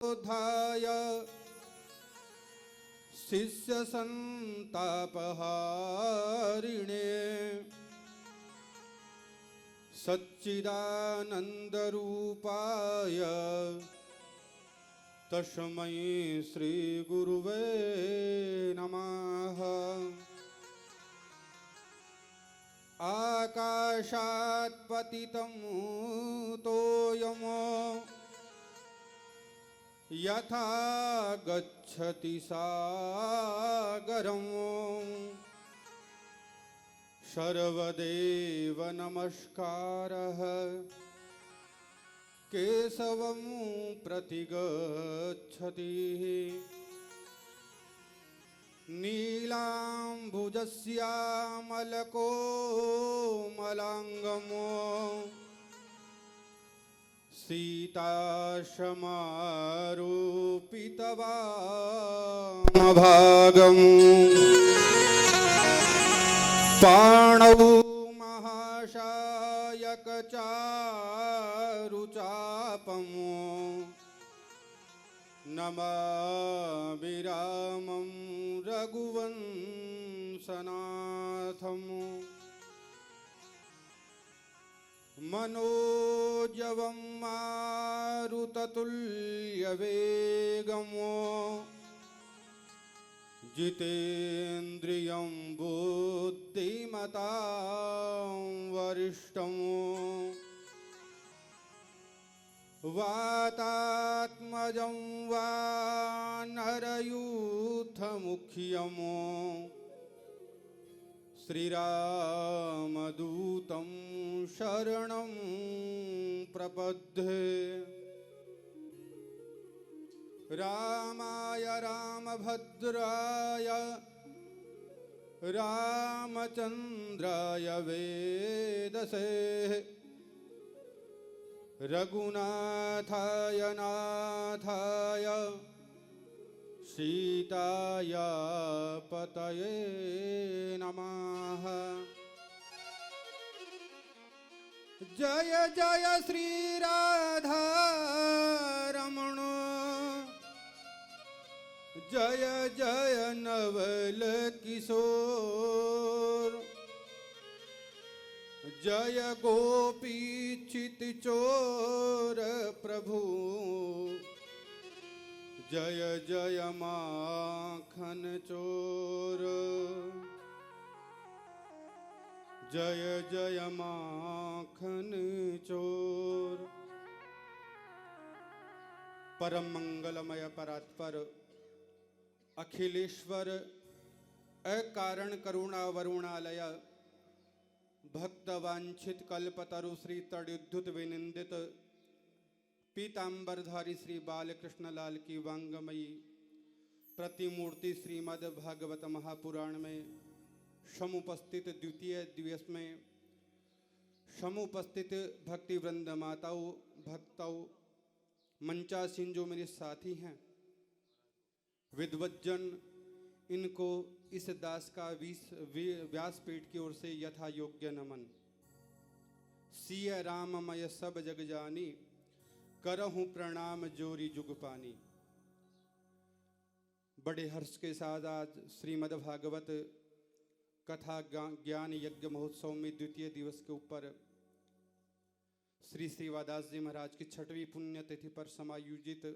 धाय शिष्य संतापहारिणे सच्चिदानंद रूपाय तस्मै श्री गुरुवे नमः। आकाशात् पतितं तोयम् यथा गच्छति सागरम् सर्वदेव नमस्कारः केशवं प्रतिगच्छति। नीलाम्बुजस्यामलकोमलाङ्गम् सीताशमारोपितवामभागम् पाणौ महाशायकचारुचापम् नमामि रामं रघुवंशनाथम्। मनोजवं मारुततुल्यवेगम् जितेन्द्रियं बुद्धिमतां वरिष्ठम् वातात्मजं वानरयूथमुख्यम् श्रीरामदूतं शरणं प्रपद्ये। रामाय रामभद्राय रामचन्द्राय वेदसे रघुनाथाय नाथाय सीताय पतये नमः। जय जय श्री राधा रमण जय जय नवल किशोर जय गोपी चित चोर प्रभु जय जय माखन चोर जय जय माखन चोर। परम मंगलमय परात्पर अखिलेश्वर अकारण करुणा वरुणालय भक्तवांछित कल्पतरु श्री तड़ुद्धुत विनिंदित पीतांबरधारी श्री बालकृष्ण लाल की वांगमयी प्रतिमूर्ति श्रीमद् भागवत महापुराण में समुपस्थित द्वितीय दिवस में समुपस्थित भक्ति वृंद माताओं भक्तों मंचासीन जो मेरे साथी हैं विद्वज्जन इनको इस दास का व्यासपीठ की ओर से यथा योग्य नमन। सिय राममय सब जग जानी करहूं प्रणाम जोरी जुग पानी। बड़े हर्ष के साथ आज श्रीमद् भागवत कथा ज्ञान यज्ञ महोत्सव में द्वितीय दिवस के ऊपर श्री श्रीवादास जी महाराज की 6वीं पुण्यतिथि पर समायोजित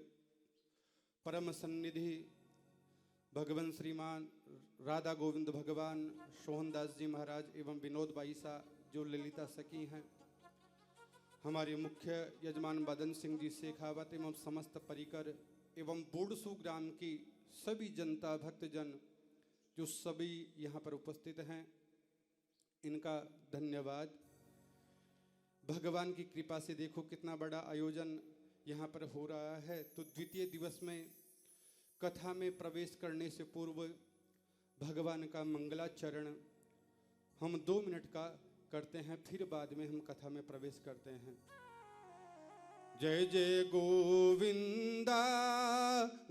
परम सन्निधि भगवान श्रीमान राधा गोविंद भगवान सोहनदास जी महाराज एवं विनोद बाईसा जो ललिता सखी हैं, हमारे मुख्य यजमान बदन सिंह जी शेखावत एवं समस्त परिकर एवं बूढ़सू ग्राम की सभी जनता भक्तजन जो सभी यहाँ पर उपस्थित हैं, इनका धन्यवाद। भगवान की कृपा से देखो कितना बड़ा आयोजन यहाँ पर हो रहा है। तो द्वितीय दिवस में कथा में प्रवेश करने से पूर्व भगवान का मंगलाचरण हम 2 मिनट का करते हैं, फिर बाद में हम कथा में प्रवेश करते हैं। जय जय गोविंदा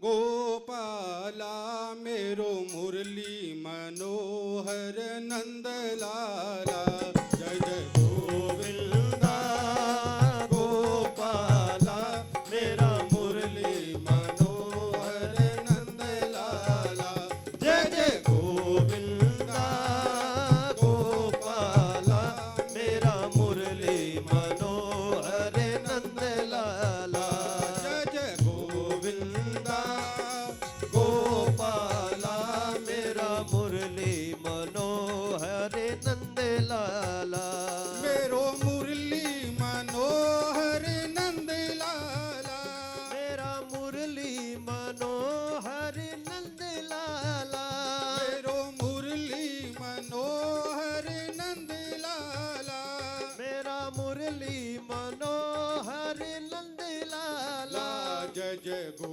गोपाला मेरो मुरली मनोहर नंदलाला। जय जय गोविंदा गोपाला मेरा मुरली मनोहर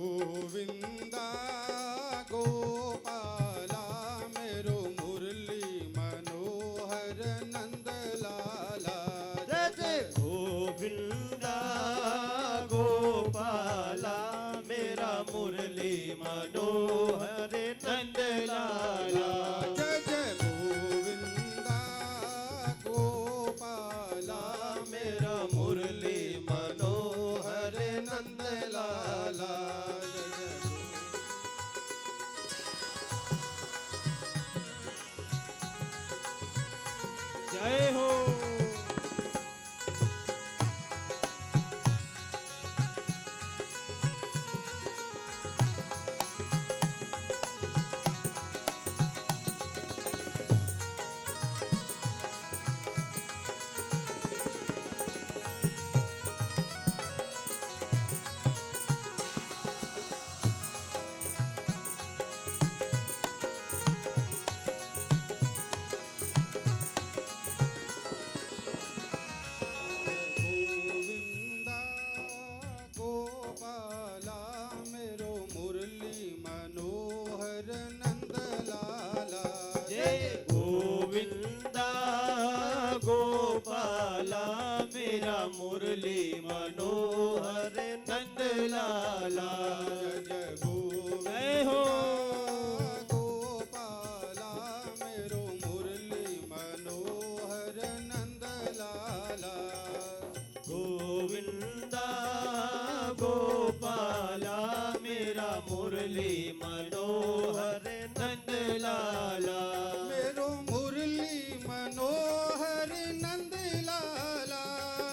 गोविंदा गोपाला मेरो मुरली मनोहर नंद लाला। जय जय गोविंदा गोपाला मेरा मुरली मनोहर नंद लाला। जय जय गोविंदा गोपाला मेरा मुरली मनोहर नंद लाला। जय हो गोविंदा गोपाला मेरो मुरली मनोहर नंद लाला। जय गोविंदा गोपाला मेरा मुरली मनोहर नंद लाला। जय जय हो गोपाला मेरो मुरली मनोहर नंद लाला। गोविंदा गोपाला मेरा मुरली मनोहर नंद लाला। मेरो मुरली मनोहर नंद लाला।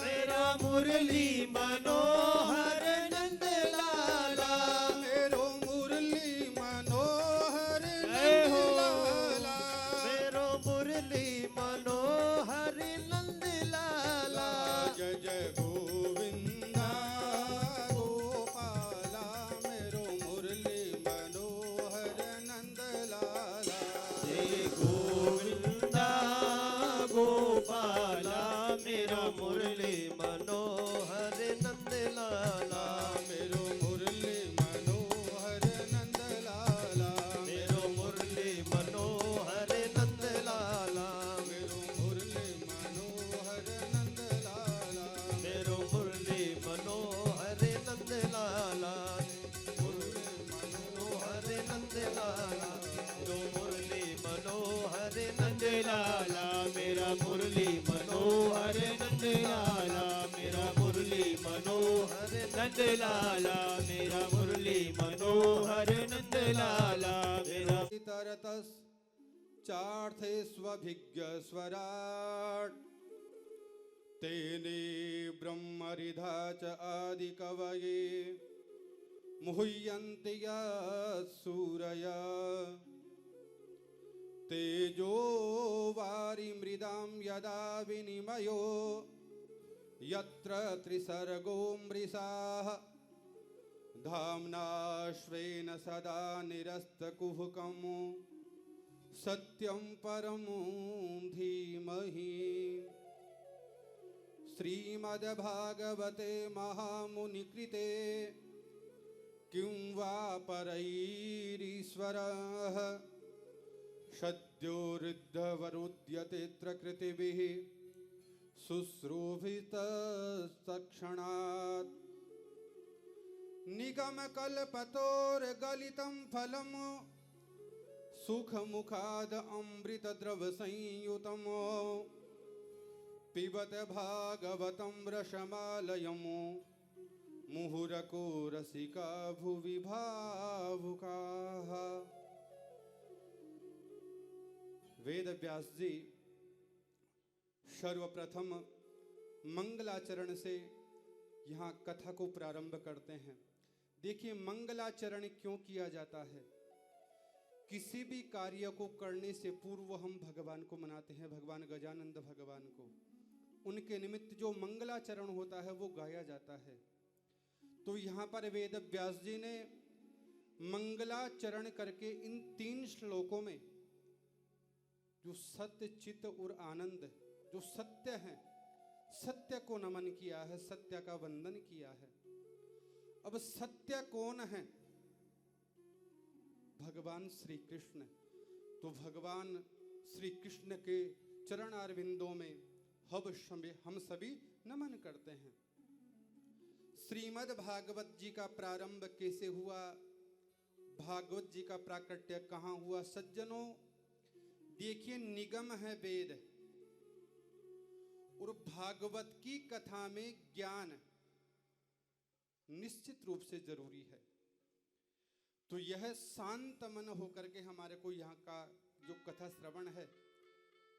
मेरा मुरली मनोहर नंद लाला। मेरो मुरली मनोहर जय नंद हो लाला। मेरो मुरली मनोहर नंद लाला। जय जय गोविंदा गोपाला मेरो मुरली मनोहर नंद लाला। जय गोविंदा गोपाला मेरा मुरली मनोहर नंद लाला। मेरो मुरली मनोहर नंद लाला। मेरो मुरली मनोहर नंद लाला। मेरो मुरली मनोहर नंद लाला। मेरो मुरली मनोहर नंद लाला। मुरली मनोहर नंद लाला। मेरो मुरली मनोहर नंद लाला। मेरा मुरली मनोहर नंद लाला। मेरा मुरली मनोहर नंद लाला। मेरा मुरली मनोहर नंद लाला। मेरा तरतस चार्थे स्वभिज्ञ स्वराट तेने ब्रह्मरिधा च आदि कवये मुह्यन्ति सूरया तेजो वारि मृदां यदा विनिमयो यत्र त्रिसर्गो मृषाः धाम्नाश्वेन सदा निरस्तकुहकं सत्यं परमो धीमहि। श्रीमद्भागवते महामुनिकृते किं वा परैरीश्वरः सद्योरुद्धवरुध्यतेऽत्र कृतिभिः शुश्रूषितस्तत्क्षणात्। निगमकल्पतोर्गलितं फलं सुखमुखाद अमृतद्रवसंयुतं पिबत भागवतं रसमालयं मुहुरको रसिका भुवि भावुकाः। वेद व्यास जी सर्वप्रथम मंगलाचरण से यहाँ कथा को प्रारंभ करते हैं। देखिए मंगलाचरण क्यों किया जाता है। किसी भी कार्य को करने से पूर्व हम भगवान को मनाते हैं, भगवान गजानंद भगवान को। उनके निमित्त जो मंगलाचरण होता है वो गाया जाता है। तो यहाँ पर वेद व्यास जी ने मंगलाचरण करके इन 3 श्लोकों में जो सत्य चित्त और आनंद जो सत्य है, सत्य को नमन किया है, सत्य का वंदन किया है। अब सत्य कौन है? भगवान श्री कृष्ण। तो भगवान श्री कृष्ण के चरण अरविंदों में हम सभी नमन करते हैं। श्रीमद् भागवत जी का प्रारंभ कैसे हुआ, भागवत जी का प्राकट्य कहाँ हुआ? सज्जनों देखिए, निगम है वेद और भागवत की कथा में ज्ञान निश्चित रूप से जरूरी है। तो यह शांत मन होकर के हमारे को यहाँ का जो कथा श्रवण है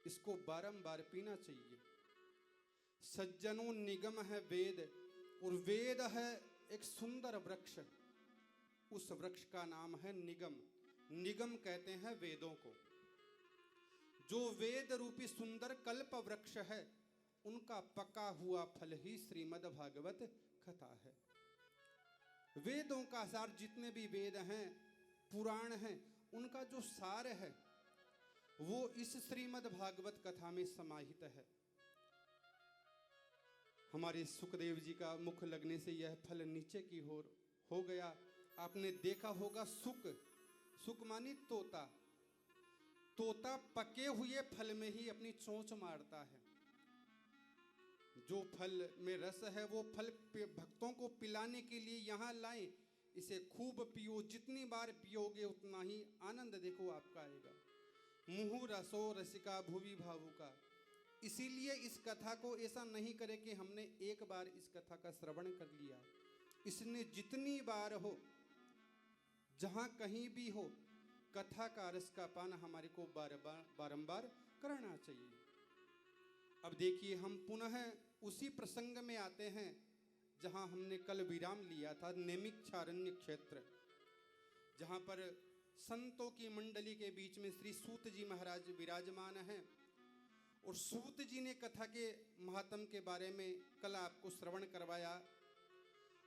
इसको बारंबार पीना चाहिए। सज्जनों निगम है वेद और वेद है एक सुंदर वृक्ष, उस वृक्ष का नाम है निगम। निगम कहते हैं वेदों को। जो वेद रूपी सुंदर कल्प वृक्ष है उनका पका हुआ फल ही श्रीमद् भागवत कथा है। वेदों का सार, जितने भी वेद हैं, पुराण हैं, उनका जो सार है वो इस श्रीमद् भागवत कथा में समाहित है। हमारे सुखदेव जी का मुख लगने से यह फल नीचे की ओर हो गया। आपने देखा होगा सुख मानी तोता, तोता पके हुए फल में ही अपनी चोंच मारता है। जो फल में रस है वो फल भक्तों को पिलाने के लिए यहाँ लाएं, इसे खूब पियो, जितनी बार पियोगे उतना ही आनंद देखो आपका आएगा। मुहु रसो रसिका भुवि भावुका। इसीलिए इस कथा को ऐसा नहीं करे कि हमने एक बार इस कथा का श्रवण कर लिया। इसने जितनी बार हो, जहां कहीं भी हो, कथा का रस का पान हमारे को बारंबार करना चाहिए। अब देखिए, हम पुनः उसी प्रसंग में आते हैं जहां हमने कल विराम लिया था, नैमिषारण्य क्षेत्र, जहां पर संतों की मंडली के बीच में श्री सूत जी महाराज विराजमान हैं। और सूत जी ने कथा के महात्म के बारे में कल आपको श्रवण करवाया।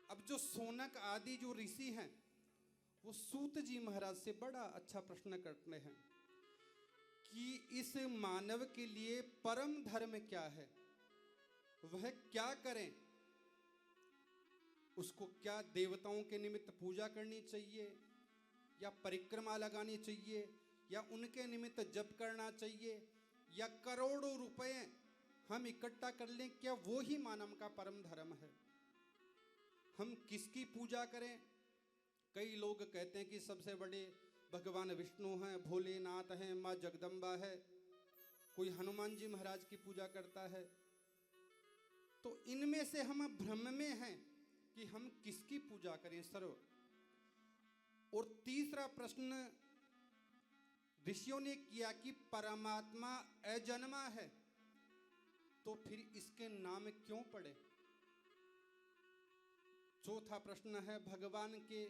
अब जो सोनक आदि जो ऋषि हैं वो सूत जी महाराज से बड़ा अच्छा प्रश्न करते हैं कि इस मानव के लिए परम धर्म क्या है, वह क्या करें। उसको क्या देवताओं के निमित्त पूजा करनी चाहिए, या परिक्रमा लगानी चाहिए, या उनके निमित्त जप करना चाहिए, या करोड़ों रुपए हम इकट्ठा कर लें, क्या वो ही मानव का परम धर्म है? हम किसकी पूजा करें? कई लोग कहते हैं कि सबसे बड़े भगवान विष्णु हैं, भोलेनाथ हैं, माँ जगदम्बा है, कोई हनुमान जी महाराज की पूजा करता है। तो इनमें से हम भ्रम में हैं कि हम किसकी पूजा करें सर्व। और तीसरा प्रश्न ऋषियों ने किया कि परमात्मा अजन्मा है तो फिर इसके नाम क्यों पड़े। चौथा प्रश्न है, भगवान के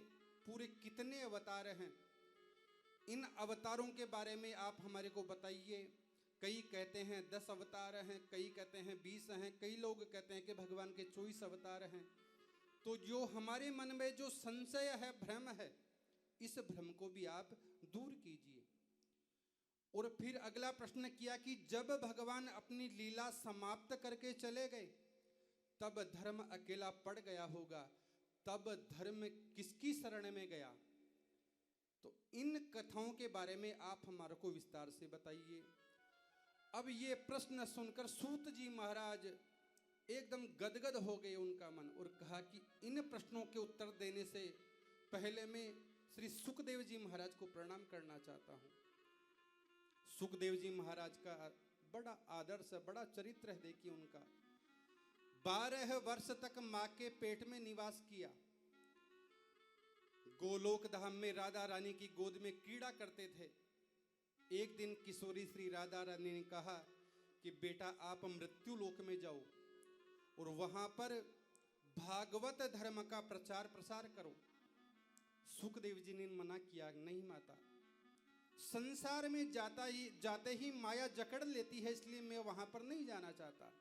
पूरे कितने अवतार हैं? इन अवतारों के बारे में आप हमारे को बताइए। कई कहते हैं 10 अवतार हैं, कई कहते हैं 20 हैं, कई लोग कहते हैं कि भगवान के 24 अवतार हैं। तो जो हमारे मन में जो संशय है, भ्रम है, इस भ्रम को भी आप दूर कीजिए। और फिर अगला प्रश्न किया कि जब भगवान अपनी लीला समाप्त करके चले गए तब धर्म अकेला पड़ गया होगा, तब धर्म किसकी शरण में गया? तो इन कथाओं के बारे में आप हमारे को विस्तार से बताइए। अब ये प्रश्न सुनकर सूत जी महाराज एकदम गदगद हो गए उनका मन, और कहा कि इन प्रश्नों के उत्तर देने से पहले मैं श्री सुखदेव जी महाराज को प्रणाम करना चाहता हूँ। सुखदेव जी महाराज का बड़ा आदर्श, बड़ा चरित्र है। देखिए उनका 12 वर्ष तक माँ के पेट में निवास किया। गोलोक धाम में राधा रानी की गोद में क्रीड़ा करते थे। एक दिन किशोरी श्री राधा रानी ने कहा कि बेटा आप मृत्यु लोक में जाओ और वहां पर भागवत धर्म का प्रचार प्रसार करो। सुखदेव जी ने मना किया, नहीं माता, संसार में जाते ही माया जकड़ लेती है, इसलिए मैं वहां पर नहीं जाना चाहता,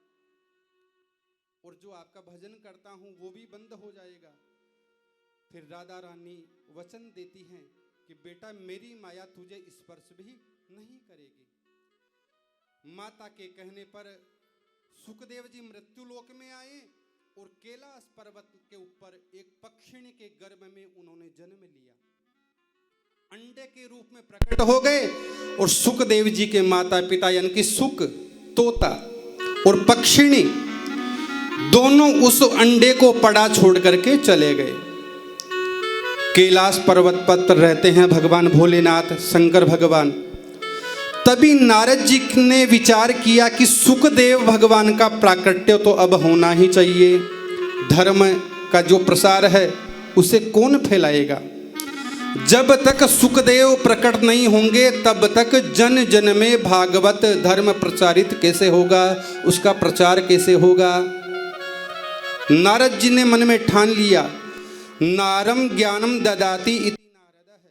और जो आपका भजन करता हूं वो भी बंद हो जाएगा। फिर राधा रानी वचन देती हैं कि बेटा मेरी माया तुझे स्पर्श भी नहीं करेगी। माता के कहने पर सुखदेव जी मृत्युलोक में आए और कैलाश पर्वत के ऊपर एक पक्षिणी के गर्भ में उन्होंने जन्म लिया। अंडे के रूप में प्रकट हो गए और सुखदेव जी के माता पिता यानी कि सुक तोता और पक्षिणी दोनों उस अंडे को पड़ा छोड़ करके चले गए। कैलाश पर्वत पर रहते हैं भगवान भोलेनाथ शंकर भगवान। तभी नारद जी ने विचार किया कि सुखदेव भगवान का प्राकट्य तो अब होना ही चाहिए। धर्म का जो प्रसार है उसे कौन फैलाएगा। जब तक सुखदेव प्रकट नहीं होंगे तब तक जन जन में भागवत धर्म प्रचारित कैसे होगा, उसका प्रचार कैसे होगा। नारद जी ने मन में ठान लिया, नारम ज्ञानम ददाति इति नारद है,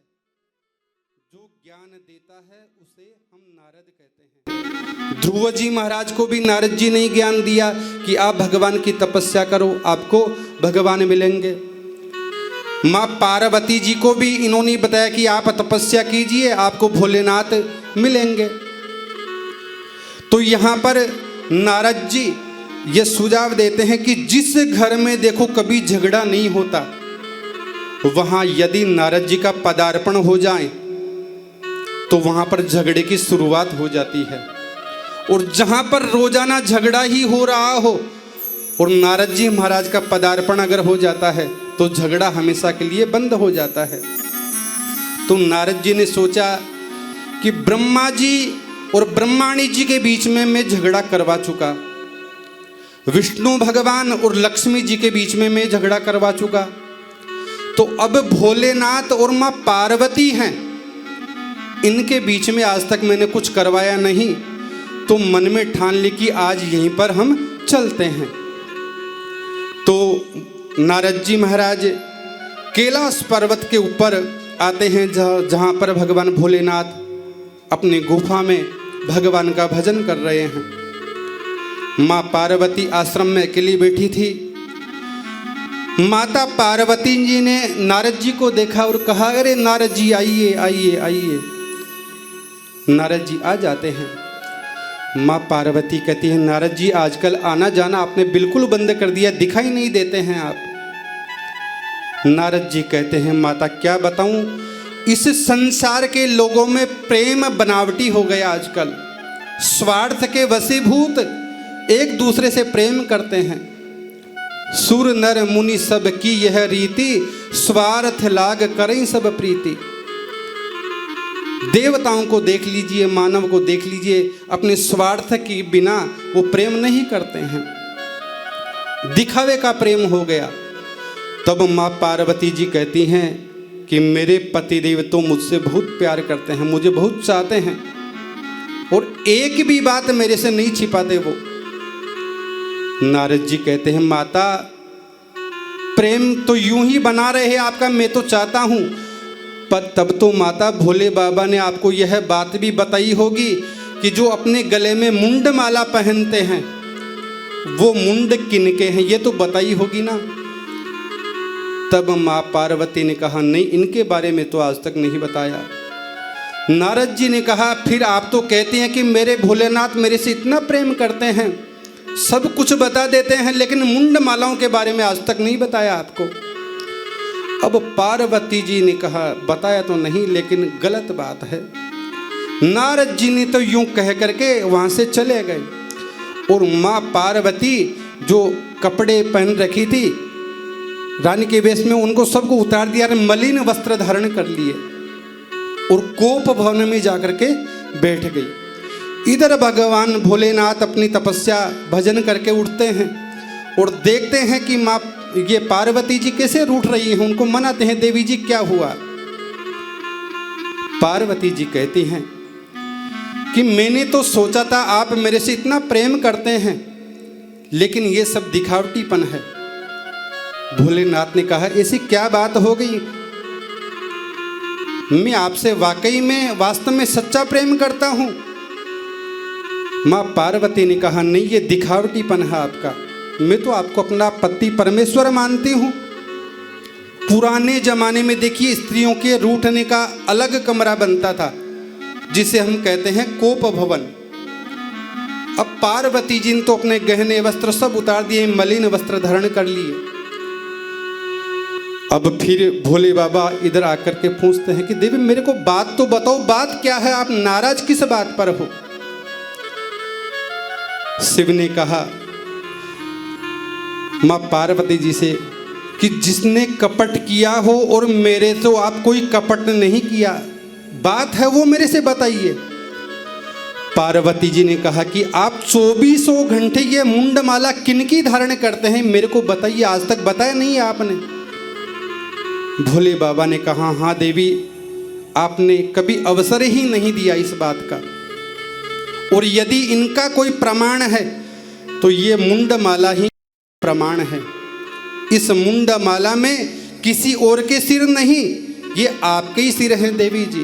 जो ज्ञान देता है उसे हम नारद कहते हैं। ध्रुव जी महाराज को भी नारद जी ने ज्ञान दिया कि आप भगवान की तपस्या करो, आपको भगवान मिलेंगे। माँ पार्वती जी को भी इन्होंने बताया कि आप तपस्या कीजिए, आपको भोलेनाथ मिलेंगे। तो यहाँ पर नारद जी ये सुझाव देते हैं कि जिस घर में देखो कभी झगड़ा नहीं होता, वहां यदि नारद जी का पदार्पण हो जाए तो वहां पर झगड़े की शुरुआत हो जाती है। और जहां पर रोजाना झगड़ा ही हो रहा हो और नारद जी महाराज का पदार्पण अगर हो जाता है तो झगड़ा हमेशा के लिए बंद हो जाता है। तो नारद जी ने सोचा कि ब्रह्मा जी और ब्रह्माणी जी के बीच में मैं झगड़ा करवा चुका, विष्णु भगवान और लक्ष्मी जी के बीच में मैं झगड़ा करवा चुका, तो अब भोलेनाथ और माँ पार्वती हैं, इनके बीच में आज तक मैंने कुछ करवाया नहीं। तो मन में ठान ली कि आज यहीं पर हम चलते हैं। तो नारद जी महाराज कैलाश पर्वत के ऊपर आते हैं जहाँ पर भगवान भोलेनाथ अपने गुफा में भगवान का भजन कर रहे हैं। माँ पार्वती आश्रम में अकेली बैठी थी। माता पार्वती जी ने नारद जी को देखा और कहा, अरे नारद जी आइए आइए आइए। नारद जी आ जाते हैं। माँ पार्वती कहती है, नारद जी आजकल आना जाना आपने बिल्कुल बंद कर दिया, दिखाई नहीं देते हैं आप। नारद जी कहते हैं, माता क्या बताऊं, इस संसार के लोगों में प्रेम बनावटी हो गया आजकल, स्वार्थ के वशीभूत एक दूसरे से प्रेम करते हैं। सुर नर मुनि सब की यह रीति, स्वार्थ लाग करें सब प्रीति। देवताओं को देख लीजिए, मानव को देख लीजिए, अपने स्वार्थ के बिना वो प्रेम नहीं करते हैं, दिखावे का प्रेम हो गया। तब माँ पार्वती जी कहती हैं कि मेरे पतिदेव तो मुझसे बहुत प्यार करते हैं, मुझे बहुत चाहते हैं और एक भी बात मेरे से नहीं छिपाते वो। नारद जी कहते हैं, माता प्रेम तो यूं ही बना रहे आपका, मैं तो चाहता हूं, पर तब तो माता भोले बाबा ने आपको यह बात भी बताई होगी कि जो अपने गले में मुंड माला पहनते हैं वो मुंड किनके हैं, ये तो बताई होगी ना। तब माँ पार्वती ने कहा, नहीं, इनके बारे में तो आज तक नहीं बताया। नारद जी ने कहा, फिर आप तो कहते हैं कि मेरे भोलेनाथ मेरे से इतना प्रेम करते हैं, सब कुछ बता देते हैं, लेकिन मुंड मालाओं के बारे में आज तक नहीं बताया आपको। अब पार्वती जी ने कहा, बताया तो नहीं, लेकिन गलत बात है। नारद जी ने तो यूं कह करके वहां से चले गए और माँ पार्वती जो कपड़े पहन रखी थी रानी के वेश में, उनको सबको उतार दिया, मलिन वस्त्र धारण कर लिए और कोप भवन में जाकर के बैठ गई। इधर भगवान भोलेनाथ अपनी तपस्या भजन करके उठते हैं और देखते हैं कि माँ ये पार्वती जी कैसे रूठ रही हैं। उनको मनाते हैं, देवी जी क्या हुआ। पार्वती जी कहती हैं कि मैंने तो सोचा था आप मेरे से इतना प्रेम करते हैं, लेकिन ये सब दिखावटीपन है। भोलेनाथ ने कहा, ऐसी क्या बात हो गई, मैं आपसे वाकई में वास्तव में सच्चा प्रेम करता हूं। माँ पार्वती ने कहा, नहीं, ये दिखावटीपन है आपका, मैं तो आपको अपना पति परमेश्वर मानती हूँ। पुराने जमाने में देखिए स्त्रियों के रूठने का अलग कमरा बनता था जिसे हम कहते हैं कोप भवन। अब पार्वती जी ने तो अपने गहने वस्त्र सब उतार दिए, मलिन वस्त्र धारण कर लिए। अब फिर भोले बाबा इधर आकर के पूछते हैं कि देवी मेरे को बात तो बताओ, बात क्या है, आप नाराज किस बात पर हो? शिव ने कहा मां पार्वती जी से कि जिसने कपट किया हो और मेरे तो आप कोई कपट नहीं किया, बात है वो मेरे से बताइए। पार्वती जी ने कहा कि आप 2400 घंटे ये मुंडमाला किनकी धारण करते हैं, मेरे को बताइए, आज तक बताया नहीं आपने। भोले बाबा ने कहा हाँ देवी, आपने कभी अवसर ही नहीं दिया इस बात का, और यदि इनका कोई प्रमाण है तो ये मुंडमाला ही प्रमाण है। इस मुंडमाला में किसी और के सिर नहीं, ये आपके ही सिर हैं देवी जी।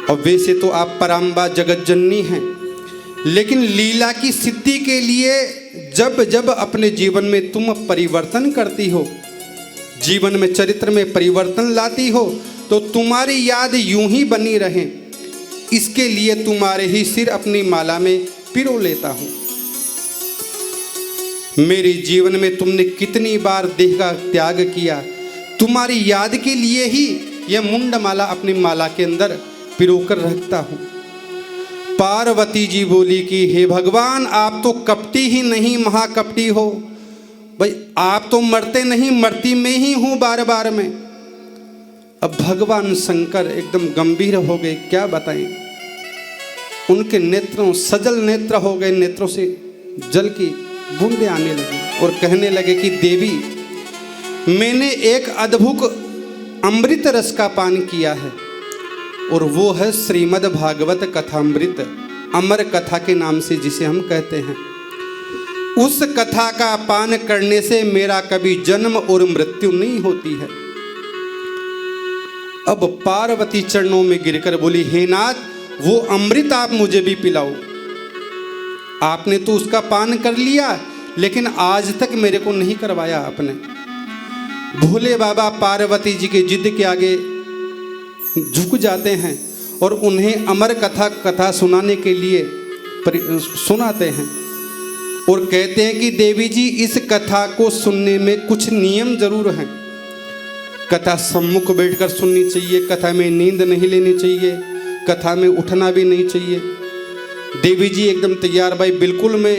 अब वैसे तो आप पराम्बा जगत जननी हैं, लेकिन लीला की सिद्धि के लिए जब जब अपने जीवन में तुम परिवर्तन करती हो, जीवन में चरित्र में परिवर्तन लाती हो, तो तुम्हारी याद यूं ही बनी रहे, इसके लिए तुम्हारे ही सिर अपनी माला में पिरो लेता हूं। मेरे जीवन में तुमने कितनी बार देह का त्याग किया, तुम्हारी याद के लिए ही यह मुंडमाला अपनी माला के अंदर पिरोकर रखता हूं। पार्वती जी बोली कि हे भगवान, आप तो कपटी ही नहीं महाकपटी हो भाई, आप तो मरते नहीं, मरती में ही हूं बार बार में। अब भगवान शंकर एकदम गंभीर हो गए, क्या बताएं, उनके नेत्रों सजल नेत्र हो गए, नेत्रों से जल की बूंदें आने लगी और कहने लगे कि देवी मैंने एक अद्भुत अमृत रस का पान किया है, और वो है श्रीमद् भागवत कथामृत, अमर कथा के नाम से जिसे हम कहते हैं। उस कथा का पान करने से मेरा कभी जन्म और मृत्यु नहीं होती है। अब पार्वती चरणों में गिरकर बोली, हे नाथ, वो अमृत आप मुझे भी पिलाओ। आपने तो उसका पान कर लिया, लेकिन आज तक मेरे को नहीं करवाया आपने। भोले बाबा पार्वती जी के जिद के आगे झुक जाते हैं और उन्हें अमर कथा सुनाने के लिए सुनाते हैं, और कहते हैं कि देवी जी इस कथा को सुनने में कुछ नियम जरूर हैं। कथा सम्मुख बैठकर सुननी चाहिए, कथा में नींद नहीं लेनी चाहिए, कथा में उठना भी नहीं चाहिए। देवी जी एकदम तैयार, भाई बिल्कुल मैं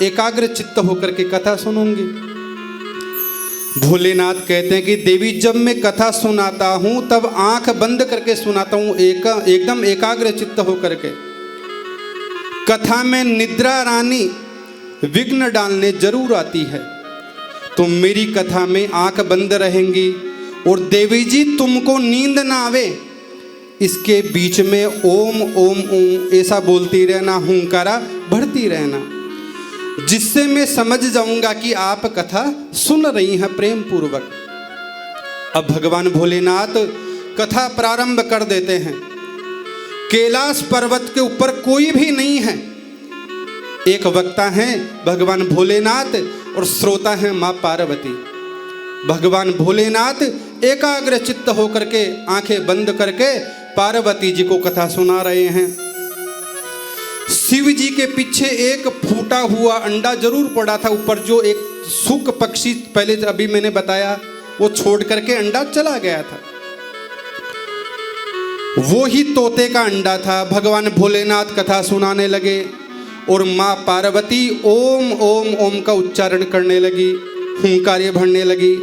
एकाग्र चित्त होकर के कथा सुनूंगी। भोलेनाथ कहते हैं कि देवी जब मैं कथा सुनाता हूं तब आंख बंद करके सुनाता हूं, एकदम एकाग्र चित्त होकर के। कथा में निद्रा रानी विघ्न डालने जरूर आती है, तो मेरी कथा में आंख बंद रहेंगी, और देवी जी तुमको नींद ना आवे इसके बीच में ओम ओम ओम ऐसा बोलती रहना, हुंकारा भरती रहना, जिससे मैं समझ जाऊंगा कि आप कथा सुन रही हैं प्रेम पूर्वक। अब भगवान भोलेनाथ कथा प्रारंभ कर देते हैं। कैलाश पर्वत के ऊपर कोई भी नहीं है, एक वक्ता हैं भगवान भोलेनाथ और श्रोता हैं मां पार्वती। भगवान भोलेनाथ एकाग्र चित्त होकर के आंखें बंद करके पार्वती जी को कथा सुना रहे हैं। शिव जी के पीछे एक फूटा हुआ अंडा जरूर पड़ा था ऊपर, जो एक सूक पक्षी पहले अभी मैंने बताया वो छोड़ करके अंडा चला गया था, वो ही तोते का अंडा था। भगवान भोलेनाथ कथा सुनाने लगे और माँ पार्वती ओम ओम ओम का उच्चारण करने लगी, हुंकारे भरने लगी।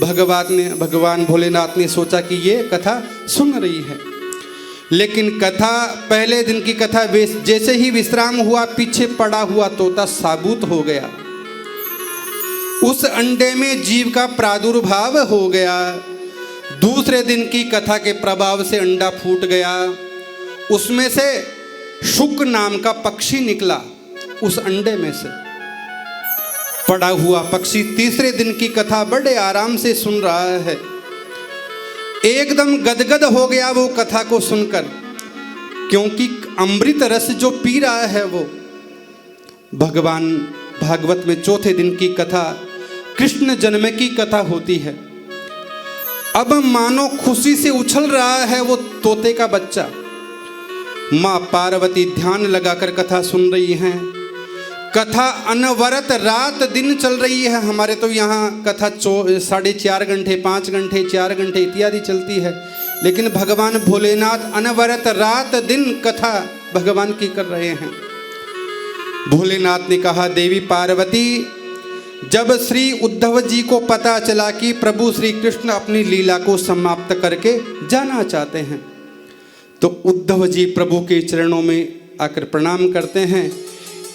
भगवान भोलेनाथ ने सोचा कि ये कथा सुन रही है, लेकिन कथा पहले दिन की कथा जैसे ही विश्राम हुआ, पीछे पड़ा हुआ तोता साबुत हो गया। उस अंडे में जीव का प्रादुर्भाव हो गया। दूसरे दिन की कथा के प्रभाव से अंडा फूट गया, उसमें से शुक नाम का पक्षी निकला। उस अंडे में से पड़ा हुआ पक्षी तीसरे दिन की कथा बड़े आराम से सुन रहा है, एकदम गदगद हो गया वो कथा को सुनकर, क्योंकि अमृत रस जो पी रहा है वो। भगवान भागवत में चौथे दिन की कथा कृष्ण जन्म की कथा होती है। अब मानो खुशी से उछल रहा है वो तोते का बच्चा। माँ पार्वती ध्यान लगाकर कथा सुन रही हैं। कथा अनवरत रात दिन चल रही है। हमारे तो यहाँ कथा 4.5 घंटे, 5 घंटे, 4 घंटे इत्यादि चलती है, लेकिन भगवान भोलेनाथ अनवरत रात दिन कथा भगवान की कर रहे हैं। भोलेनाथ ने कहा, देवी पार्वती, जब श्री उद्धव जी को पता चला कि प्रभु श्री कृष्ण अपनी लीला को समाप्त करके जाना चाहते हैं, तो उद्धव जी प्रभु के चरणों में आकर प्रणाम करते हैं।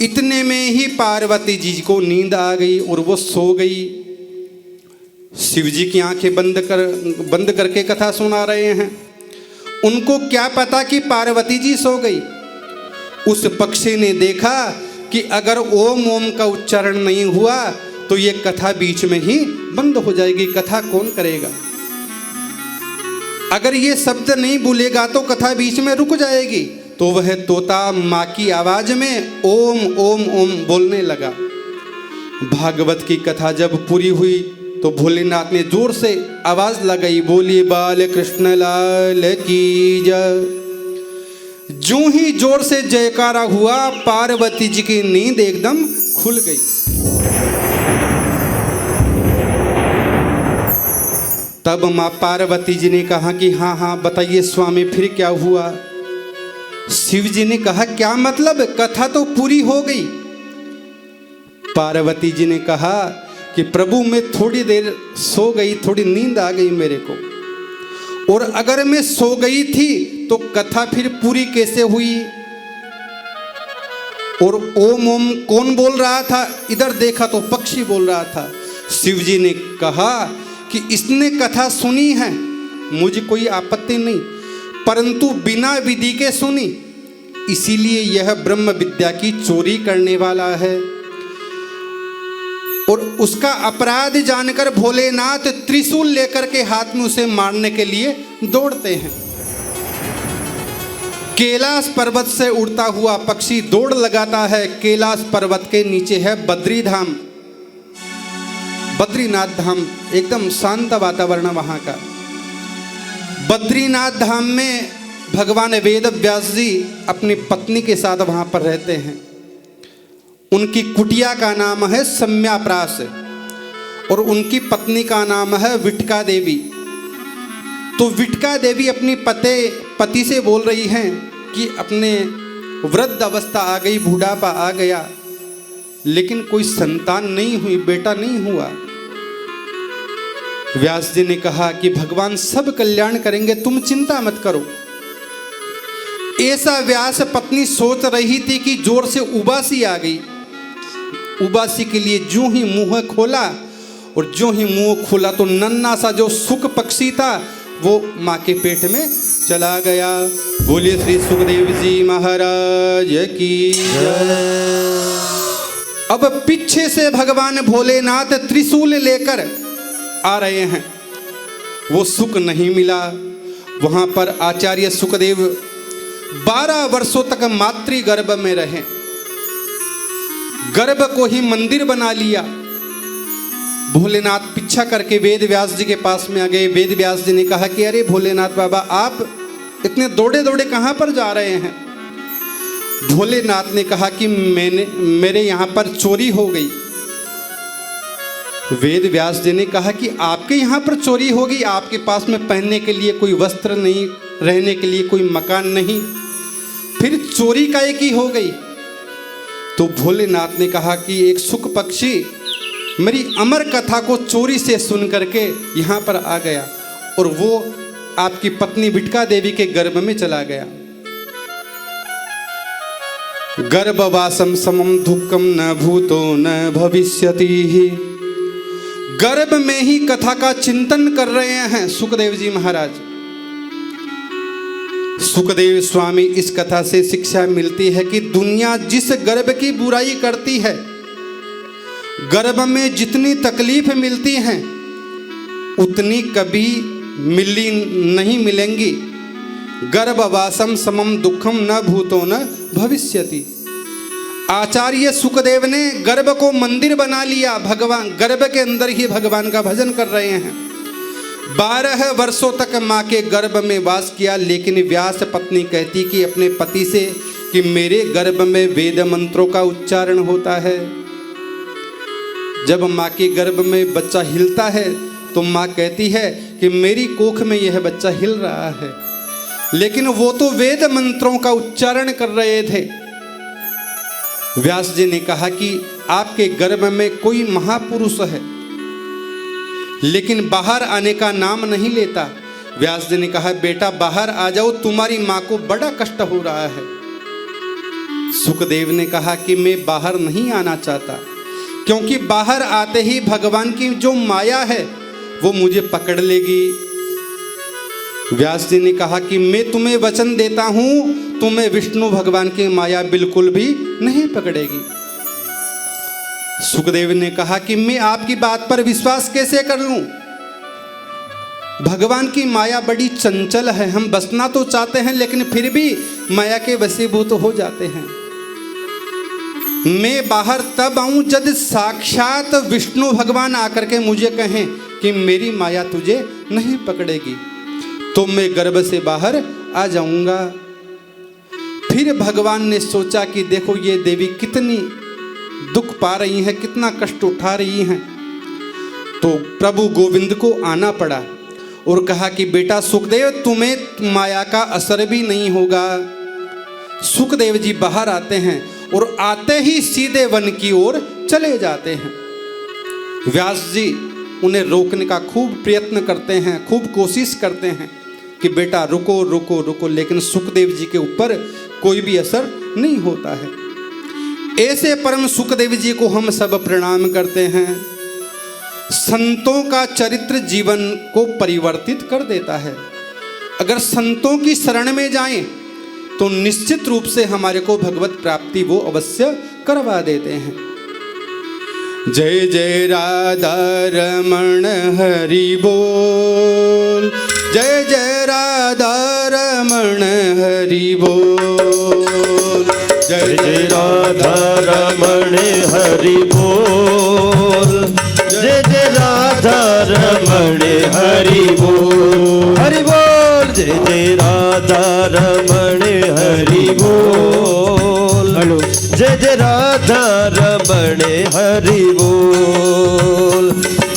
इतने में ही पार्वती जी को नींद आ गई और वो सो गई। शिव जी की आंखें बंद करके कथा सुना रहे हैं। उनको क्या पता कि पार्वती जी सो गई। उस पक्षी ने देखा कि अगर ओम ओम का उच्चारण नहीं हुआ तो ये कथा बीच में ही बंद हो जाएगी, कथा कौन करेगा। अगर ये शब्द नहीं बोलेगा तो कथा बीच में रुक जाएगी। तो वह तोता माँ की आवाज में ओम ओम ओम बोलने लगा। भागवत की कथा जब पूरी हुई तो भोलेनाथ ने जोर से आवाज लगाई, बोली बाल कृष्ण लाल की जय। जो ही जोर से जयकारा हुआ, पार्वती जी की नींद एकदम खुल गई। तब माँ पार्वती जी ने कहा कि हाँ हाँ बताइए स्वामी, फिर क्या हुआ। शिव जी ने कहा, क्या मतलब, कथा तो पूरी हो गई। पार्वती जी ने कहा कि प्रभु मैं थोड़ी देर सो गई, थोड़ी नींद आ गई मेरे को, और अगर मैं सो गई थी तो कथा फिर पूरी कैसे हुई। और ओम ओम कौन बोल रहा था, इधर देखा तो पक्षी बोल रहा था। शिव जी ने कहा कि इसने कथा सुनी है, मुझे कोई आपत्ति नहीं, परंतु बिना विधि के सुनी, इसीलिए यह ब्रह्म विद्या की चोरी करने वाला है। और उसका अपराध जानकर भोलेनाथ त्रिशूल लेकर के हाथ में उसे मारने के लिए दौड़ते हैं। कैलाश पर्वत से उड़ता हुआ पक्षी दौड़ लगाता है। कैलाश पर्वत के नीचे है बद्री धाम, बद्रीनाथ धाम, एकदम शांत वातावरण वहां का। बद्रीनाथ धाम में भगवान वेद व्यास जी अपनी पत्नी के साथ वहां पर रहते हैं। उनकी कुटिया का नाम है सम्याप्रास और उनकी पत्नी का नाम है विटका देवी। तो विटका देवी अपनी पति से बोल रही हैं कि अपने वृद्ध अवस्था आ गई, बुढ़ापा आ गया, लेकिन कोई संतान नहीं हुई, बेटा नहीं हुआ। व्यास जी ने कहा कि भगवान सब कल्याण करेंगे, तुम चिंता मत करो। ऐसा व्यास पत्नी सोच रही थी कि जोर से उबासी आ गई। उबासी के लिए जो ही मुंह खोला, और जो ही मुंह खोला तो नन्हा सा जो सुक पक्षी था वो माँ के पेट में चला गया। बोलिए श्री सुखदेव जी महाराज की जय। अब पीछे से भगवान भोलेनाथ त्रिशूल लेकर आ रहे हैं। वो सुख नहीं मिला। वहां पर आचार्य सुखदेव 12 वर्षों तक मातृ गर्भ में रहे। गर्भ को ही मंदिर बना लिया। भोलेनाथ पीछा करके वेद व्यास जी के पास में आ गए। वेद व्यास जी ने कहा कि अरे भोलेनाथ बाबा, आप इतने दौड़े दौड़े कहाँ पर जा रहे हैं। भोलेनाथ ने कहा कि मेरे यहाँ पर चोरी हो गई। वेद व्यास जी ने कहा कि आपके यहाँ पर चोरी हो गई, आपके पास में पहनने के लिए कोई वस्त्र नहीं, रहने के लिए कोई मकान नहीं, फिर चोरी का एक ही हो गई। तो भोलेनाथ ने कहा कि एक सुख पक्षी मेरी अमर कथा को चोरी से सुन करके यहाँ पर आ गया और वो आपकी पत्नी विटका देवी के गर्भ में चला गया। गर्भवासम समम दुःखम न भूतो न भविष्यति। गर्भ में ही कथा का चिंतन कर रहे हैं सुखदेव जी महाराज। सुखदेव स्वामी, इस कथा से शिक्षा मिलती है कि दुनिया जिस गर्भ की बुराई करती है, गर्भ में जितनी तकलीफ मिलती हैं उतनी कभी नहीं मिलेंगी। गर्भवासम समम दुखम न भूतो न भविष्यति। आचार्य सुखदेव ने गर्भ को मंदिर बना लिया। भगवान गर्भ के अंदर ही भगवान का भजन कर रहे हैं। 12 वर्षों तक माँ के गर्भ में वास किया। लेकिन व्यास पत्नी कहती कि अपने पति से कि मेरे गर्भ में वेद मंत्रों का उच्चारण होता है। जब माँ के गर्भ में बच्चा हिलता है तो माँ कहती है कि मेरी कोख में यह बच्चा हिल रहा है, लेकिन वो तो वेद मंत्रों का उच्चारण कर रहे थे। व्यास जी ने कहा कि आपके गर्भ में कोई महापुरुष है, लेकिन बाहर आने का नाम नहीं लेता। व्यास जी ने कहा बेटा बाहर आ जाओ, तुम्हारी माँ को बड़ा कष्ट हो रहा है। सुखदेव ने कहा कि मैं बाहर नहीं आना चाहता, क्योंकि बाहर आते ही भगवान की जो माया है वो मुझे पकड़ लेगी। व्यास जी ने कहा कि मैं तुम्हें वचन देता हूं, तुम्हें विष्णु भगवान की माया बिल्कुल भी नहीं पकड़ेगी। सुखदेव ने कहा कि मैं आपकी बात पर विश्वास कैसे कर लूं? भगवान की माया बड़ी चंचल है, हम बसना तो चाहते हैं लेकिन फिर भी माया के वशीभूत हो जाते हैं। मैं बाहर तब आऊं जब साक्षात विष्णु भगवान आकर के मुझे कहें कि मेरी माया तुझे नहीं पकड़ेगी, तो मैं गर्भ से बाहर आ जाऊंगा। फिर भगवान ने सोचा कि देखो ये देवी कितनी दुख पा रही हैं, कितना कष्ट उठा रही हैं, तो प्रभु गोविंद को आना पड़ा और कहा कि बेटा सुखदेव तुम्हें माया का असर भी नहीं होगा। सुखदेव जी बाहर आते हैं और आते ही सीधे वन की ओर चले जाते हैं। व्यास जी उन्हें रोकने का खूब प्रयत्न करते हैं, खूब कोशिश करते हैं कि बेटा रुको रुको रुको, लेकिन सुखदेव जी के ऊपर कोई भी असर नहीं होता है। ऐसे परम सुखदेव जी को हम सब प्रणाम करते हैं। संतों का चरित्र जीवन को परिवर्तित कर देता है। अगर संतों की शरण में जाएं तो निश्चित रूप से हमारे को भगवत प्राप्ति वो अवश्य करवा देते हैं। जय जय राधा रमण हरि बोल, जय जय राधा रमण हरि बोल, जय जय राधा रमण हरि बोल, जय जय राधा रमण हरि बोल, हरि बोल, जय जय राधा रमण हरि बोल, हेलो, जय जय राधा रमण हरि बोल,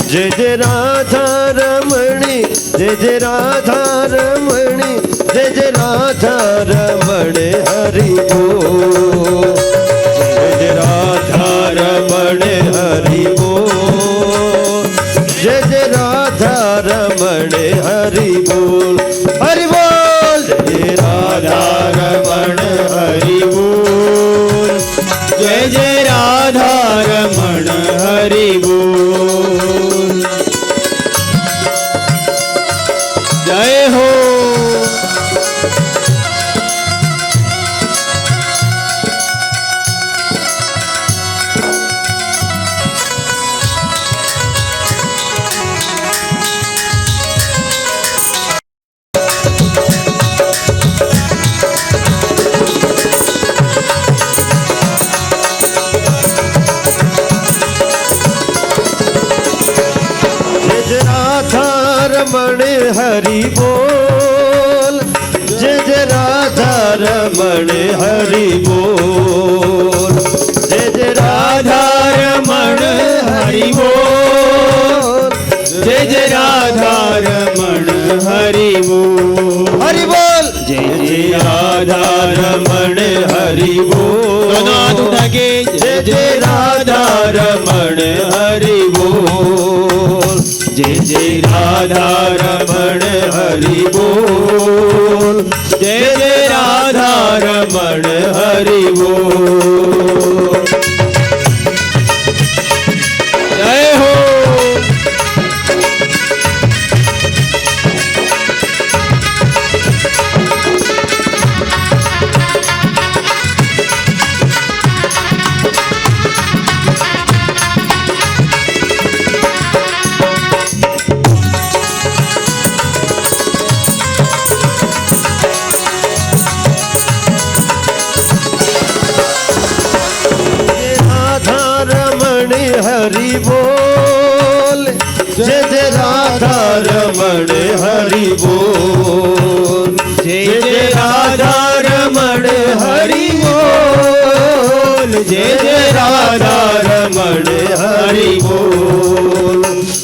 जय जय राधा रमणी, जय जय राधा रमणी, जय जय राधा रमण हरि बोल, जय जय राधा रमण हरि बोल, जय जय राधा रमण हरि बोल, हरि बोल, जय राधा रमण हरि बोल, जय जय राधा रमण हरि बोल, जय हो। रमण हरि बोल, जय जय राधा रमण हरि बोल, जय जय राधा रमण हरि बोल, जय जय राधा रमण हरि बोल, हरि बोल, जय जय राधा रमण हरि बोल, जय जय राधा रमण हरि बोल, जय जय राधा रमण हरि बोल, जय जय राधा रमण हरि बोल, जय हो। हरि बोल, जय जय राधा रमण हरि बोल, जय जय राधा रमण हरि बोल, जय जय राधा रमण हरि बोल,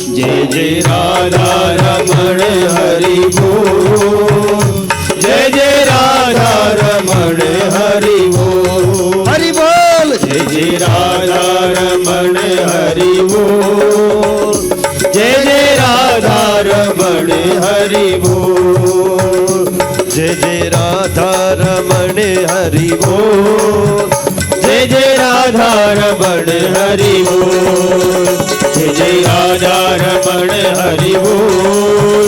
जय जय राधा रमण हरि बोल, जय जय राधा रमण हरि बोल, हरि बोल, जय जय राधा रमण हरि बोल, जय जय राधा रमण हरि बोल, जय जय राधा रमण हरि बोल, जय जय राधा रमण हरि बोल, जय जय राधा रमण हरि बोल,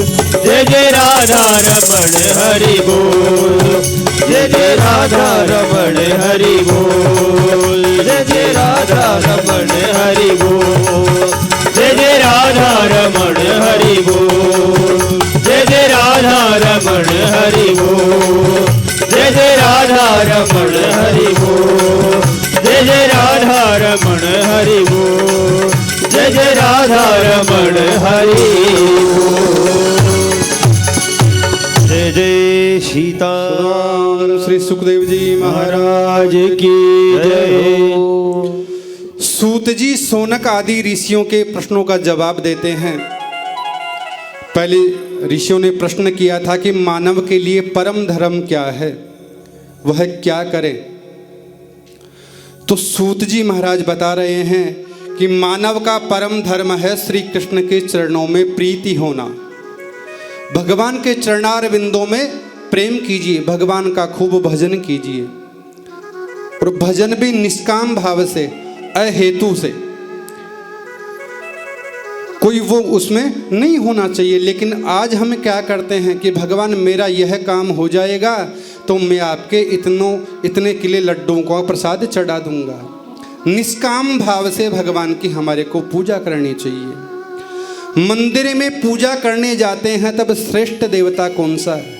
जय जय राधा रमण हरि बोल, जय जय राधा रमण हरि बोल, जय जय राधा रमण हरि बोल, जय जय राधा रमण हरि बोल, जय जय राधा रमण हरि बोल, जय जय राधा रमण हरि बोल, जय जय राधा रमण हरि बोल, जय जय राधा रमण हरि बोल, जय जय सीताराम। श्री सुखदेव जी महाराज की जय। सूत जी सोनक आदि ऋषियों के प्रश्नों का जवाब देते हैं। पहले ऋषियों ने प्रश्न किया था कि मानव के लिए परम धर्म क्या है, वह क्या करे। तो सूत जी महाराज बता रहे हैं कि मानव का परम धर्म है श्री कृष्ण के चरणों में प्रीति होना। भगवान के चरणार बिंदों में प्रेम कीजिए, भगवान का खूब भजन कीजिए, और भजन भी निष्काम भाव से, अहेतु से। कोई वो उसमें नहीं होना चाहिए। लेकिन आज हम क्या करते हैं कि भगवान मेरा यह काम हो जाएगा तो मैं आपके इतने किले लड्डुओं का प्रसाद चढ़ा दूंगा। निष्काम भाव से भगवान की हमारे को पूजा करनी चाहिए। मंदिर में पूजा करने जाते हैं तब श्रेष्ठ देवता कौन सा है,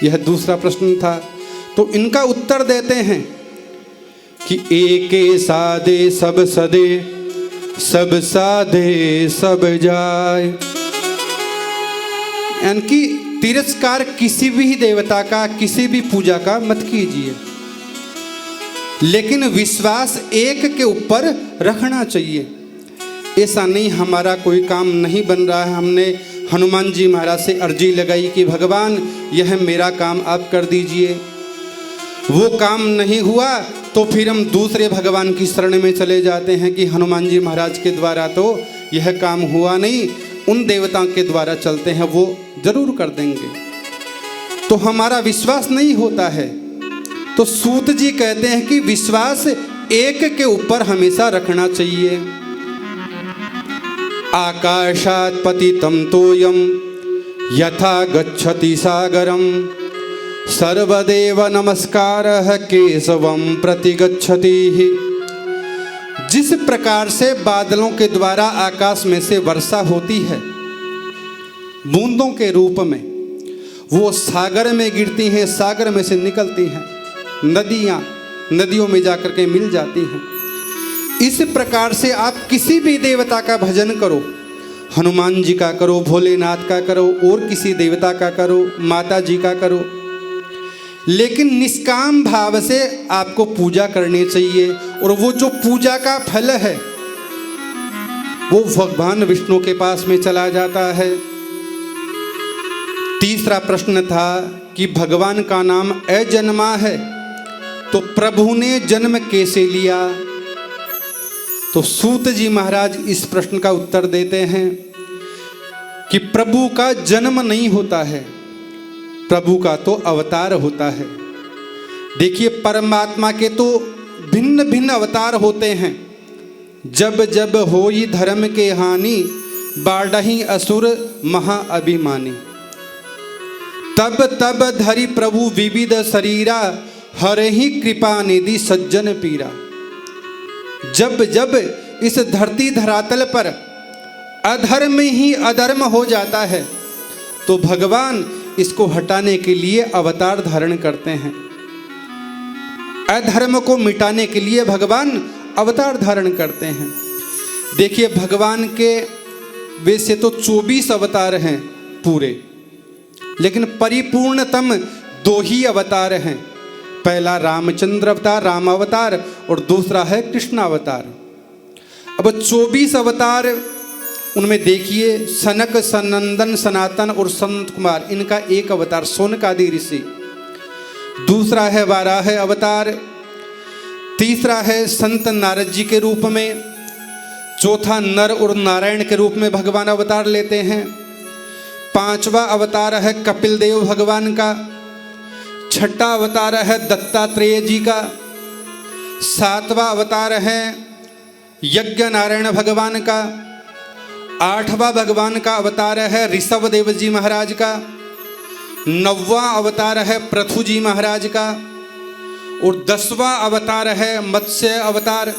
यह दूसरा प्रश्न था। तो इनका उत्तर देते हैं कि एके साधे सब सदे, सब साधे सब जाय। यानी कि तिरस्कार किसी भी देवता का, किसी भी पूजा का मत कीजिए, लेकिन विश्वास एक के ऊपर रखना चाहिए। ऐसा नहीं हमारा कोई काम नहीं बन रहा है, हमने हनुमान जी महाराज से अर्जी लगाई कि भगवान यह मेरा काम आप कर दीजिए, वो काम नहीं हुआ तो फिर हम दूसरे भगवान की शरण में चले जाते हैं कि हनुमान जी महाराज के द्वारा तो यह काम हुआ नहीं, उन देवताओं के द्वारा चलते हैं, वो जरूर कर देंगे। तो हमारा विश्वास नहीं होता है। तो सूत जी कहते हैं कि विश्वास एक के ऊपर हमेशा रखना चाहिए। आकाशात् पतितं तोयं यथा गच्छति सागरं, सर्वदेव नमस्कारः केशवं प्रति गच्छति। जिस प्रकार से बादलों के द्वारा आकाश में से वर्षा होती है बूंदों के रूप में, वो सागर में गिरती हैं, सागर में से निकलती हैं, नदियों में जाकर के मिल जाती हैं। इस प्रकार से आप किसी भी देवता का भजन करो, हनुमान जी का करो, भोलेनाथ का करो, और किसी देवता का करो, माता जी का करो, लेकिन निष्काम भाव से आपको पूजा करनी चाहिए। और वो जो पूजा का फल है वो भगवान विष्णु के पास में चला जाता है। तीसरा प्रश्न था कि भगवान का नाम अजन्मा है तो प्रभु ने जन्म कैसे लिया। तो सूत जी महाराज इस प्रश्न का उत्तर देते हैं कि प्रभु का जन्म नहीं होता है, प्रभु का तो अवतार होता है। देखिए परमात्मा के तो भिन्न भिन्न अवतार होते हैं। जब जब होई धर्म के हानि, बाढ़ही असुर महाअभिमानी। तब तब धरि प्रभु विविध शरीरा, हरहि कृपा निधि सज्जन पीरा। जब जब इस धरती धरातल पर अधर्म ही अधर्म हो जाता है तो भगवान इसको हटाने के लिए अवतार धारण करते हैं। अधर्म को मिटाने के लिए भगवान अवतार धारण करते हैं। देखिए भगवान के वैसे तो 24 अवतार हैं पूरे, लेकिन परिपूर्णतम 2 ही अवतार हैं। पहला रामचंद्र अवतार, राम अवतार, और दूसरा है कृष्णावतार। अब 24 अवतार, उनमें देखिए सनक, सनंदन, सनातन और संत कुमार, इनका एक अवतार सोनकादि ऋषि। दूसरा है वाराह अवतार। तीसरा है संत नारद जी के रूप में। चौथा नर और नारायण के रूप में भगवान अवतार लेते हैं। पांचवा अवतार है कपिल देव भगवान का। छठा अवतार है दत्तात्रेय जी का। सातवां अवतार है यज्ञ नारायण भगवान का। आठवां भगवान का अवतार है ऋषभ देव जी महाराज का। 9वां अवतार है पृथु जी महाराज का। और 10वां अवतार है मत्स्य अवतार।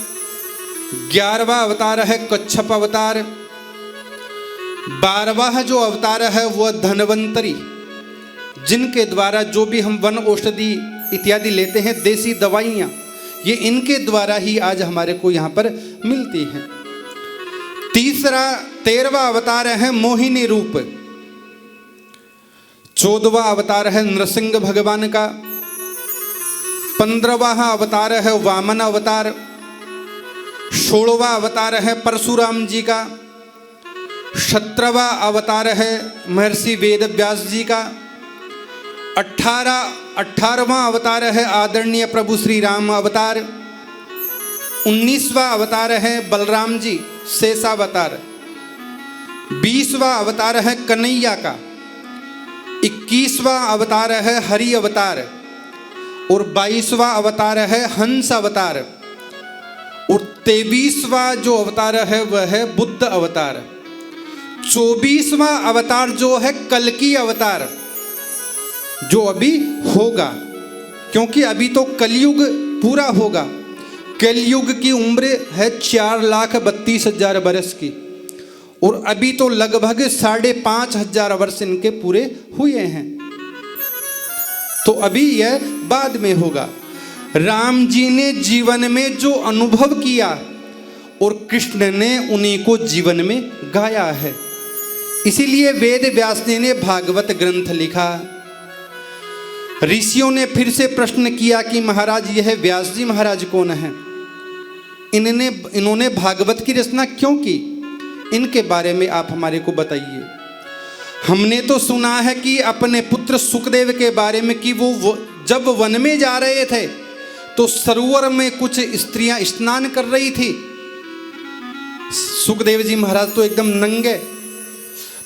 11वां अवतार है कच्छप अवतार। 12वां जो अवतार है वह धन्वंतरी, जिनके द्वारा जो भी हम वन औषधि इत्यादि लेते हैं, देसी दवाइयाँ, ये इनके द्वारा ही आज हमारे को यहाँ पर मिलती हैं। 13वां अवतार है मोहिनी रूप। 14वां अवतार है नृसिंह भगवान का। 15वां अवतार है वामन अवतार। 16वां अवतार है परशुराम जी का। 17वां अवतार है महर्षि वेद व्यास जी का। 18वां अवतार है आदरणीय प्रभु श्री राम अवतार। 19वां अवतार है बलराम जी शेषावतार। 20वां अवतार है कन्हैया का। 21वां अवतार है हरि अवतार। और 22वां अवतार है हंस अवतार। और 23वां जो अवतार है वह है बुद्ध अवतार। 24वां अवतार जो है कल्कि अवतार, जो अभी होगा, क्योंकि अभी तो कलयुग पूरा होगा। कलयुग की उम्र है 4,32,000 वर्ष की, और अभी तो लगभग 5,500 वर्ष इनके पूरे हुए हैं, तो अभी यह बाद में होगा। राम जी ने जीवन में जो अनुभव किया और कृष्ण ने उन्हीं को जीवन में गाया है, इसीलिए वेद व्यास जी ने भागवत ग्रंथ लिखा। ऋषियों ने फिर से प्रश्न किया कि महाराज यह व्यास जी महाराज कौन है, इन्होंने भागवत की रचना क्यों की, इनके बारे में आप हमारे को बताइए। हमने तो सुना है कि अपने पुत्र सुखदेव के बारे में कि वो जब वन में जा रहे थे तो सरोवर में कुछ स्त्रियां स्नान कर रही थी। सुखदेव जी महाराज तो एकदम नंगे,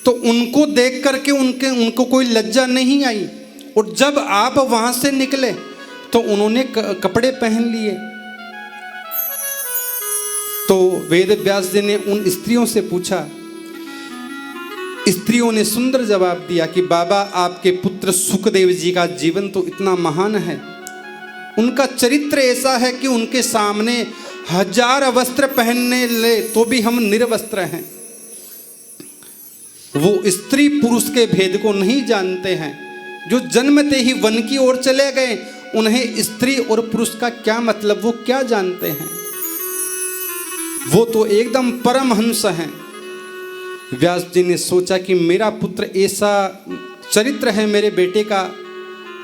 तो उनको देख करके उनको कोई लज्जा नहीं आई, और जब आप वहां से निकले तो उन्होंने कपड़े पहन लिए। तो वेद व्यास जी ने उन स्त्रियों से पूछा। स्त्रियों ने सुंदर जवाब दिया कि बाबा आपके पुत्र सुखदेव जी का जीवन तो इतना महान है, उनका चरित्र ऐसा है कि उनके सामने 1000 वस्त्र पहनने ले तो भी हम निर्वस्त्र हैं। वो स्त्री पुरुष के भेद को नहीं जानते हैं। जो जन्मते ही वन की ओर चले गए, उन्हें स्त्री और पुरुष का क्या मतलब वो क्या जानते हैं। वो तो एकदम परमहंस हैं। व्यास जी ने सोचा कि मेरा पुत्र ऐसा चरित्र है मेरे बेटे का,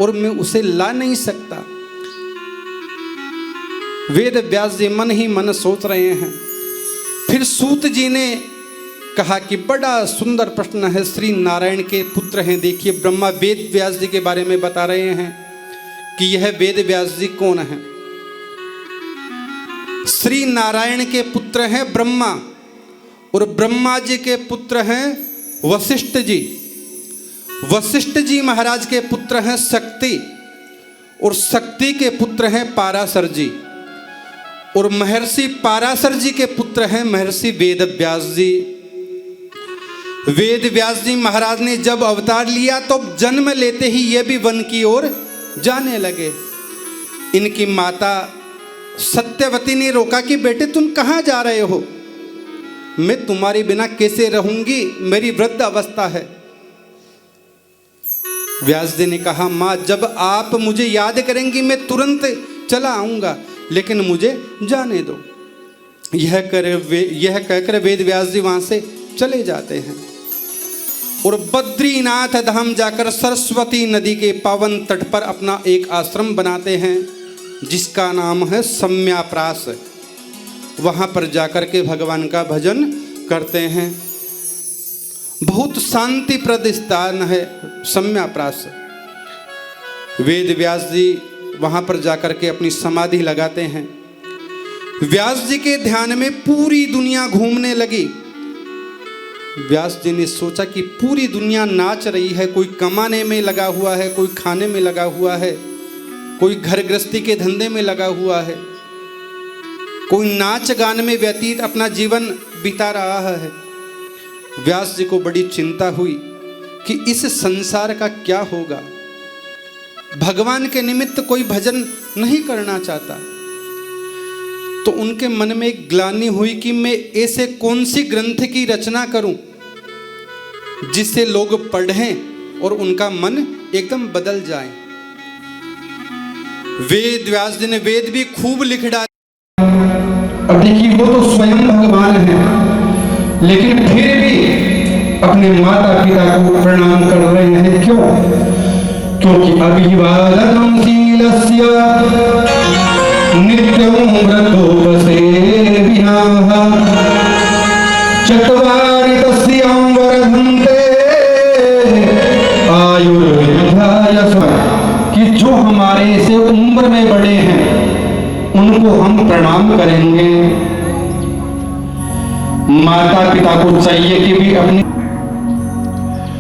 और मैं उसे ला नहीं सकता। वेद व्यास जी मन ही मन सोच रहे हैं। फिर सूत जी ने कहा कि बड़ा सुंदर प्रश्न है, श्री नारायण के पुत्र हैं। देखिए ब्रह्मा वेद व्यास जी के बारे में बता रहे हैं कि यह वेद व्यास जी कौन है। श्री नारायण के पुत्र हैं ब्रह्मा, और ब्रह्मा जी के पुत्र हैं वशिष्ठ जी। वशिष्ठ जी महाराज के पुत्र हैं शक्ति, और शक्ति के पुत्र हैं पाराशर जी, और महर्षि पाराशर जी के पुत्र हैं महर्षि वेद व्यास जी। वेद व्यास जी महाराज ने जब अवतार लिया तो जन्म लेते ही ये भी वन की ओर जाने लगे। इनकी माता सत्यवती ने रोका कि बेटे तुम कहाँ जा रहे हो, मैं तुम्हारे बिना कैसे रहूंगी, मेरी वृद्ध अवस्था है। व्यास जी ने कहा माँ जब आप मुझे याद करेंगी मैं तुरंत चला आऊंगा, लेकिन मुझे जाने दो। यह कहकर वेद व्यास जी वहां से चले जाते हैं, और बद्रीनाथ धाम जाकर सरस्वती नदी के पावन तट पर अपना एक आश्रम बनाते हैं। जिसका नाम है सम्याप्रास। वहाँ पर जाकर के भगवान का भजन करते हैं। बहुत शांतिप्रद स्थान है सम्याप्रास। वेद व्यास जी वहाँ पर जाकर के अपनी समाधि लगाते हैं। व्यास जी के ध्यान में पूरी दुनिया घूमने लगी। व्यास जी ने सोचा कि पूरी दुनिया नाच रही है, कोई कमाने में लगा हुआ है, कोई खाने में लगा हुआ है, कोई घर गृहस्थी के धंधे में लगा हुआ है, कोई नाच गान में व्यतीत अपना जीवन बिता रहा है। व्यास जी को बड़ी चिंता हुई कि इस संसार का क्या होगा। भगवान के निमित्त कोई भजन नहीं करना चाहता। तो उनके मन में एक ग्लानि हुई कि मैं ऐसे कौन सी ग्रंथ की रचना करूं जिससे लोग पढ़ें और उनका मन एकदम बदल जाए। वेद व्यास जी ने वेद भी खूब लिख डाले। अब देखिए वो तो स्वयं भगवान है, लेकिन फिर भी अपने माता पिता को प्रणाम कर रहे हैं। क्यों? क्योंकि अभिवादनम शीलस्य नित्यं व्रतोपसेविनः चत्वारि तस्यां वर्धन्ते आयुर्विद्याय। कि जो हमारे से उम्र में बड़े हैं उनको हम प्रणाम करेंगे। माता पिता को चाहिए कि भी अपनी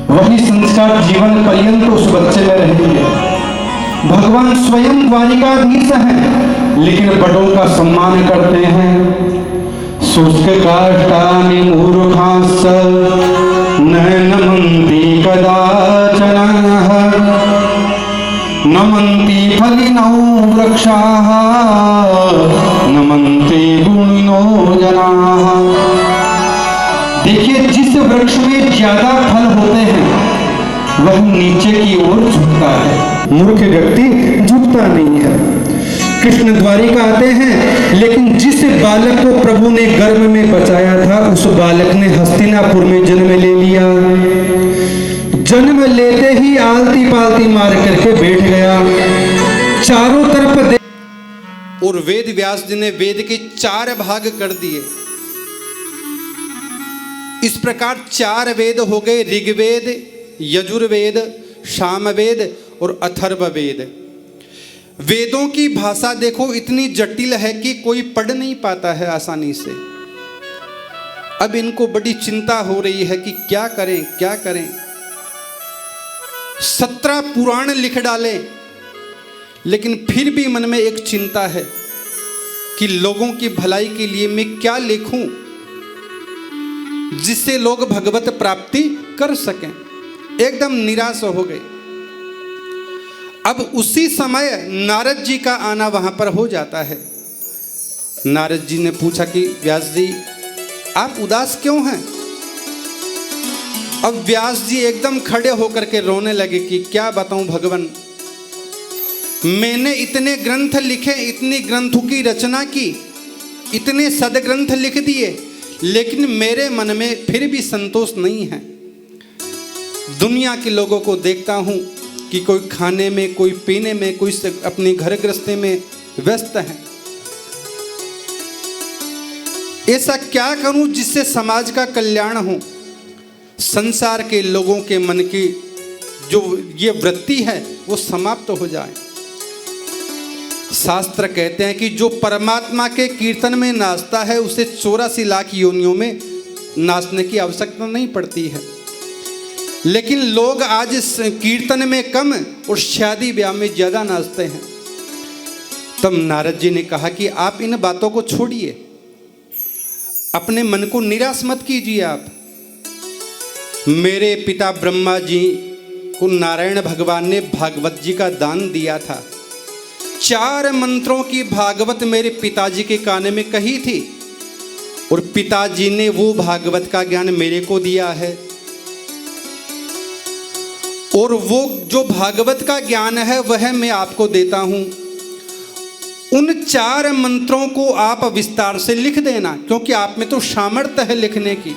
वही संस्कार जीवन पर्यंत उस बच्चे में रहेंगे। भगवान स्वयं द्वारिकाधीश हैं, लेकिन बड़ों का सम्मान करते हैं। शुष्क काष्ठानि मूर्खांश्च न नमन्ति कदाचन नमन्ति फलिनो वृक्षाः नमन्ति गुणिनो जनाः। देखिए, जिस वृक्ष में ज्यादा फल होते हैं वह नीचे की ओर झुकता है, मूर्ख व्यक्ति झुकता नहीं है। कृष्ण द्वारिका आते हैं, लेकिन जिस बालक को प्रभु ने गर्भ में बचाया था उस बालक ने हस्तिनापुर में जन्म ले लिया। जन्म लेते ही आलती पालती मार करके बैठ गया। चारों तरफ और वेद व्यास जी ने वेद के 4 भाग कर दिए। इस प्रकार 4 वेद हो गए, ऋग्वेद, यजुर्वेद, सामवेद और अथर्ववेद। वेदों की भाषा देखो इतनी जटिल है कि कोई पढ़ नहीं पाता है आसानी से। अब इनको बड़ी चिंता हो रही है कि क्या करें क्या करें। 17 पुराण लिख डाले, लेकिन फिर भी मन में एक चिंता है कि लोगों की भलाई के लिए मैं क्या लिखूं जिससे लोग भगवत प्राप्ति कर सकें। एकदम निराश हो गए। अब उसी समय नारद जी का आना वहां पर हो जाता है। नारद जी ने पूछा कि व्यास जी आप उदास क्यों हैं। अब व्यास जी एकदम खड़े होकर के रोने लगे कि क्या बताऊं भगवान, मैंने इतने ग्रंथ लिखे, इतनी ग्रंथों की रचना की, इतने सदग्रंथ लिख दिए, लेकिन मेरे मन में फिर भी संतोष नहीं है। दुनिया के लोगों को देखता हूं कि कोई खाने में, कोई पीने में, कोई अपने घर गृहस्थी में व्यस्त है। ऐसा क्या करूं जिससे समाज का कल्याण हो, संसार के लोगों के मन की जो ये वृत्ति है वो समाप्त हो जाए। शास्त्र कहते हैं कि जो परमात्मा के कीर्तन में नाचता है उसे 84 लाख योनियों में नाचने की आवश्यकता नहीं पड़ती है। लेकिन लोग आज इस कीर्तन में कम और शादी ब्याह में ज़्यादा नाचते हैं। तब नारद जी ने कहा कि आप इन बातों को छोड़िए, अपने मन को निराश मत कीजिए। आप मेरे पिता ब्रह्मा जी को नारायण भगवान ने भागवत जी का दान दिया था। 4 मंत्रों की भागवत मेरे पिताजी के कान में कही थी और पिताजी ने वो भागवत का ज्ञान मेरे को दिया है। और वो जो भागवत का ज्ञान है वह मैं आपको देता हूं। उन 4 मंत्रों को आप विस्तार से लिख देना, क्योंकि आप में तो सामर्थ्य है लिखने की।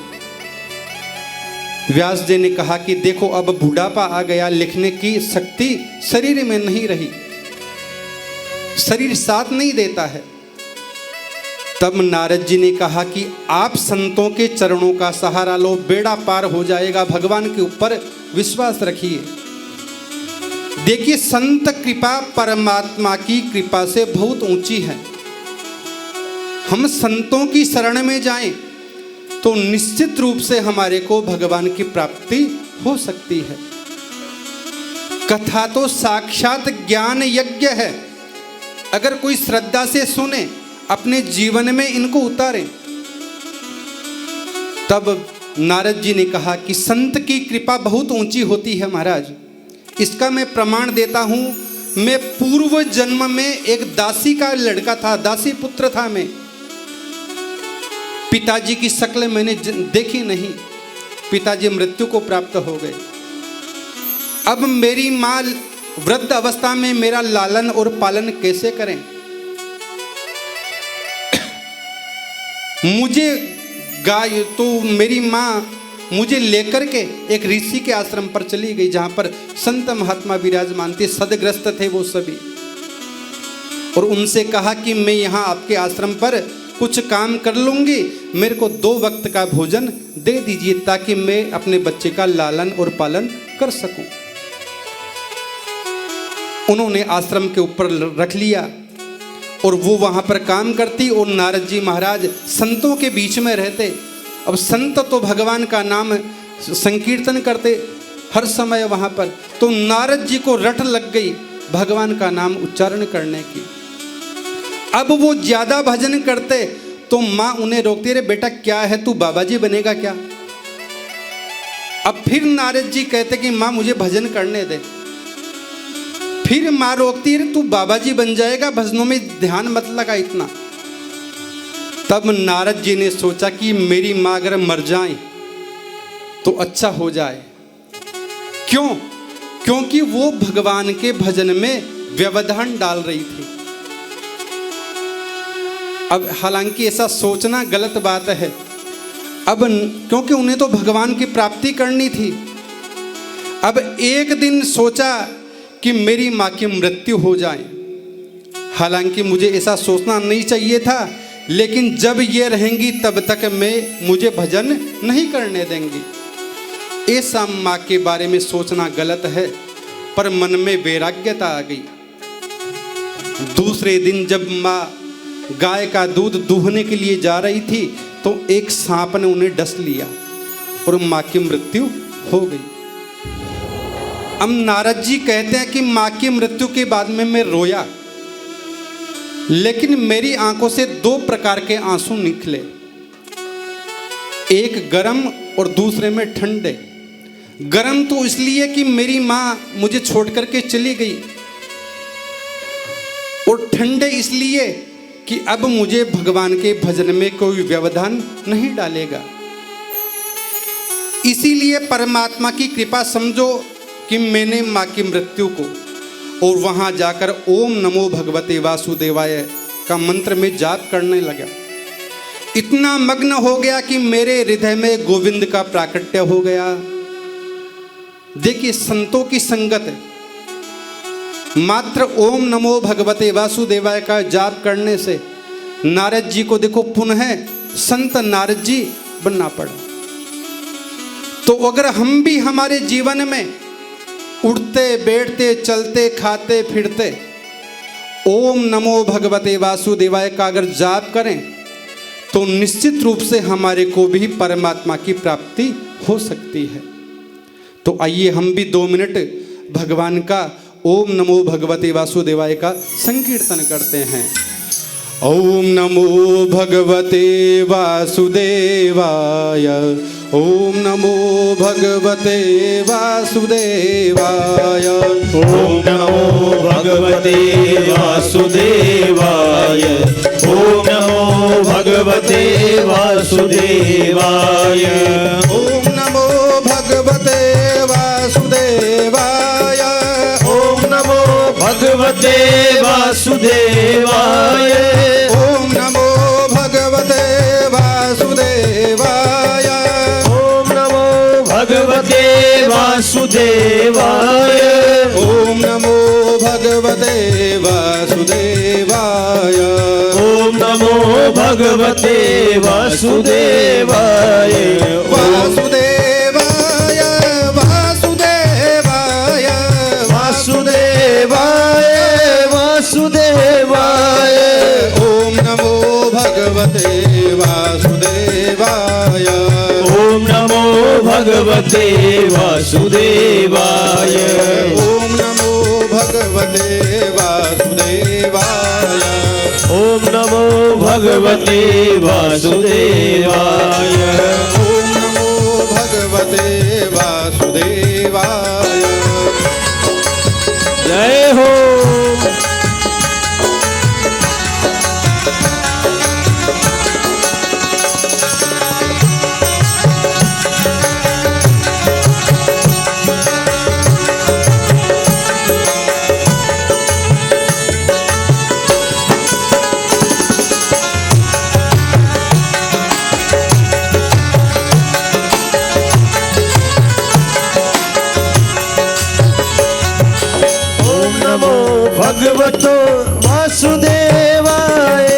व्यास जी ने कहा कि देखो अब बुढ़ापा आ गया, लिखने की शक्ति शरीर में नहीं रही। शरीर साथ नहीं देता है। तब नारद जी ने कहा कि आप संतों के चरणों का सहारा लो, बेड़ा पार हो जाएगा, भगवान के ऊपर विश्वास रखिए। देखिए, संत कृपा परमात्मा की कृपा से बहुत ऊंची है। हम संतों की शरण में जाएं तो निश्चित रूप से हमारे को भगवान की प्राप्ति हो सकती है। कथा तो साक्षात ज्ञान यज्ञ है। अगर कोई श्रद्धा से सुने, अपने जीवन में इनको उतारे। तब नारद जी ने कहा कि संत की कृपा बहुत ऊंची होती है महाराज। इसका मैं प्रमाण देता हूं। मैं पूर्व जन्म में एक दासी का लड़का था, दासी पुत्र था मैं। पिताजी की शक्ल मैंने देखी नहीं, पिताजी मृत्यु को प्राप्त हो गए। अब मेरी माँ वृद्ध अवस्था में मेरा लालन और पालन कैसे करें? मुझे गाय तो मेरी माँ मुझे लेकर के एक ऋषि के आश्रम पर चली गई, जहां पर संत महात्मा विराजमान थे, सदग्रस्त थे वो सभी। और उनसे कहा कि मैं यहाँ आपके आश्रम पर कुछ काम कर लूंगी, मेरे को 2 वक्त का भोजन दे दीजिए ताकि मैं अपने बच्चे का लालन और पालन कर सकूं। उन्होंने आश्रम के ऊपर रख लिया और वो वहां पर काम करती और नारद जी महाराज संतों के बीच में रहते। अब संत तो भगवान का नाम संकीर्तन करते हर समय वहां पर, तो नारद जी को रट लग गई भगवान का नाम उच्चारण करने की। अब वो ज्यादा भजन करते तो माँ उन्हें रोकती, रे बेटा क्या है, तू बाबा जी बनेगा क्या? अब फिर नारद जी कहते कि माँ मुझे भजन करने दे। फिर माँ रोकती, रे तू बाबा जी बन जाएगा, भजनों में ध्यान मत लगा इतना। तब नारद जी ने सोचा कि मेरी माँ अगर मर जाए तो अच्छा हो जाए। क्यों? क्योंकि वो भगवान के भजन में व्यवधान डाल रही थी। अब हालांकि ऐसा सोचना गलत बात है, अब क्योंकि उन्हें तो भगवान की प्राप्ति करनी थी। अब एक दिन सोचा कि मेरी माँ की मृत्यु हो जाए। हालांकि मुझे ऐसा सोचना नहीं चाहिए था, लेकिन जब ये रहेंगी तब तक मुझे भजन नहीं करने देंगी। ऐसा माँ के बारे में सोचना गलत है, पर मन में वैराग्यता आ गई। दूसरे दिन जब माँ गाय का दूध दूहने के लिए जा रही थी तो एक सांप ने उन्हें डस लिया और माँ की मृत्यु हो गई। अब नारद जी कहते हैं कि माँ की मृत्यु के बाद में मैं रोया, लेकिन मेरी आंखों से 2 प्रकार के आंसू निकले, एक गरम और दूसरे में ठंडे। गरम तो इसलिए कि मेरी माँ मुझे छोड़ करके चली गई, और ठंडे इसलिए कि अब मुझे भगवान के भजन में कोई व्यवधान नहीं डालेगा। इसीलिए परमात्मा की कृपा समझो कि मैंने माँ की मृत्यु को और वहां जाकर ओम नमो भगवते वासुदेवाय का मंत्र में जाप करने लगा। इतना मग्न हो गया कि मेरे हृदय में गोविंद का प्राकट्य हो गया। देखिए, संतों की संगत मात्र ओम नमो भगवते वासुदेवाय का जाप करने से नारद जी को देखो पुनः संत नारद जी बनना पड़ा। तो अगर हम भी हमारे जीवन में उठते बैठते चलते खाते फिरते ओम नमो भगवते वासुदेवाय का अगर जाप करें तो निश्चित रूप से हमारे को भी परमात्मा की प्राप्ति हो सकती है। तो आइए हम भी 2 मिनट भगवान का ओम नमो भगवते वासुदेवाय का संकीर्तन करते हैं। ओम नमो भगवते वासुदेवाय, ओम नमो भगवते वासुदेवाय, ओम नमो भगवते वासुदेवाय, ओम नमो भगवते वासुदेवाय, ओम नमो भगवते वासुदेवाय, ओम नमो भगवते वासुदेवाय, ओम नमो भगवते वासुदेवाय, ओम नमो भगवते वासुदेवाय, ओम नमो भगवते वासुदेवाय। भगवते वासुदेवाय। वासुदेवाय वासुदेवाय वासुदेवाय वासुदेवाय। ओम नमो भगवते वासुदेवाय। ओम नमो भगवते वासुदेवाय। ओम नमो भगवते वासुदेवाय। ओम नमो भगवते वासुदेवाय। ओम नमो भगवते वासुदेवाय। जय हो। भगवतो वासुदेवाय।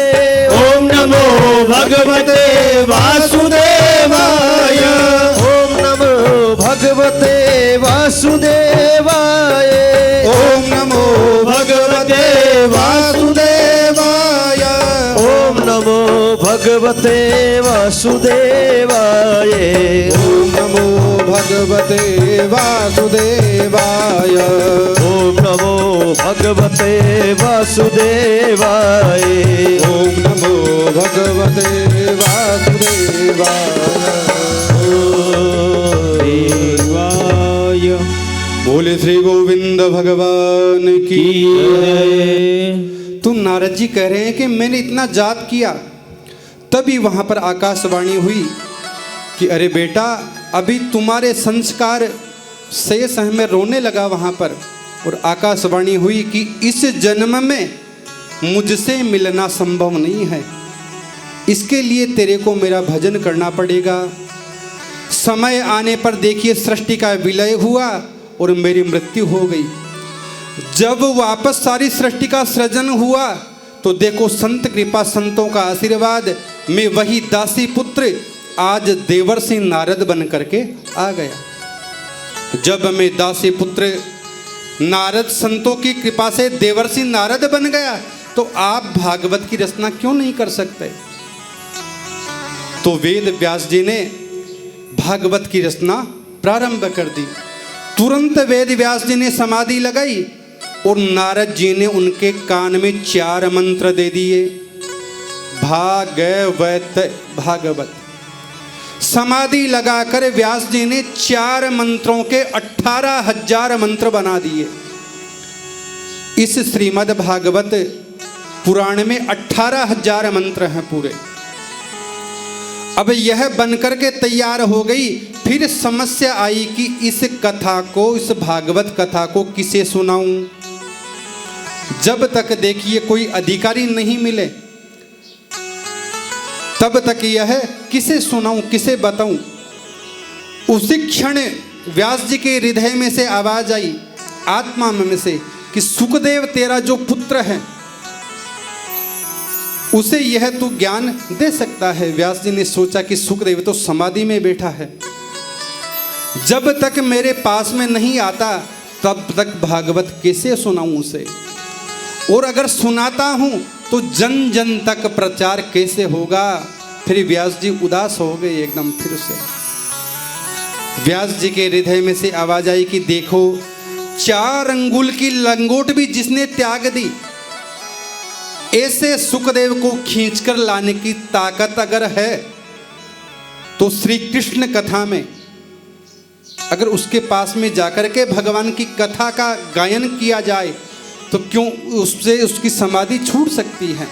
ओम नमो भगवते वासुदेवाय। ओम नमो भगवते वासुदेवाय। ओम नमो भगवते वासुदेवाय। ओम नमो भगवते वासुदेवाय। ओम नमो भगवते वासुदेवाय। ओम नमो भगवते वासुदेवाय। ओम नमो भगवते वासुदेवाय। बोले श्री गोविंद भगवान की। तुम नारद जी कह रहे हैं कि मैंने इतना जाप किया, तभी वहां पर आकाशवाणी हुई कि अरे बेटा, अभी तुम्हारे संस्कार शेष हैं। मैं रोने लगा वहां पर, और आकाशवाणी हुई कि इस जन्म में मुझसे मिलना संभव नहीं है, इसके लिए तेरे को मेरा भजन करना पड़ेगा। समय आने पर देखिए सृष्टि का विलय हुआ और मेरी मृत्यु हो गई। जब वापस सारी सृष्टि का सृजन हुआ तो देखो संत कृपा, संतों का आशीर्वाद, मैं वही दासी पुत्र आज देवर्षि नारद बन करके आ गया। जब मैं दासी पुत्र नारद संतों की कृपा से देवर्षि नारद बन गया, तो आप भागवत की रचना क्यों नहीं कर सकते? तो वेद व्यास जी ने भागवत की रचना प्रारंभ कर दी। तुरंत वेद व्यास जी ने समाधि लगाई और नारद जी ने उनके कान में 4 मंत्र दे दिए। भागवत भागवत। समाधि लगाकर व्यास जी ने 4 मंत्रों के 18,000 मंत्र बना दिए। इस श्रीमद् भागवत पुराण में 18,000 मंत्र हैं पूरे। अब यह बनकर के तैयार हो गई। फिर समस्या आई कि इस कथा को, इस भागवत कथा को किसे सुनाऊं? जब तक देखिए कोई अधिकारी नहीं मिले, तब तक यह किसे सुनाऊं, किसे बताऊं? उसी क्षण व्यास जी के हृदय में से आवाज आई, आत्मा में से, कि सुखदेव तेरा जो पुत्र है उसे यह तू ज्ञान दे सकता है। व्यास जी ने सोचा कि सुखदेव तो समाधि में बैठा है, जब तक मेरे पास में नहीं आता तब तक भागवत कैसे सुनाऊं उसे, और अगर सुनाता हूं तो जन जन तक प्रचार कैसे होगा? फिर व्यास जी उदास हो गए एकदम। फिर से व्यास जी के हृदय में से आवाज आई कि देखो, 4 अंगुल की लंगोट भी जिसने त्याग दी, ऐसे सुखदेव को खींचकर लाने की ताकत अगर है तो श्री कृष्ण कथा में अगर उसके पास में जाकर के भगवान की कथा का गायन किया जाए तो क्यों उससे उसकी समाधि छूट सकती है?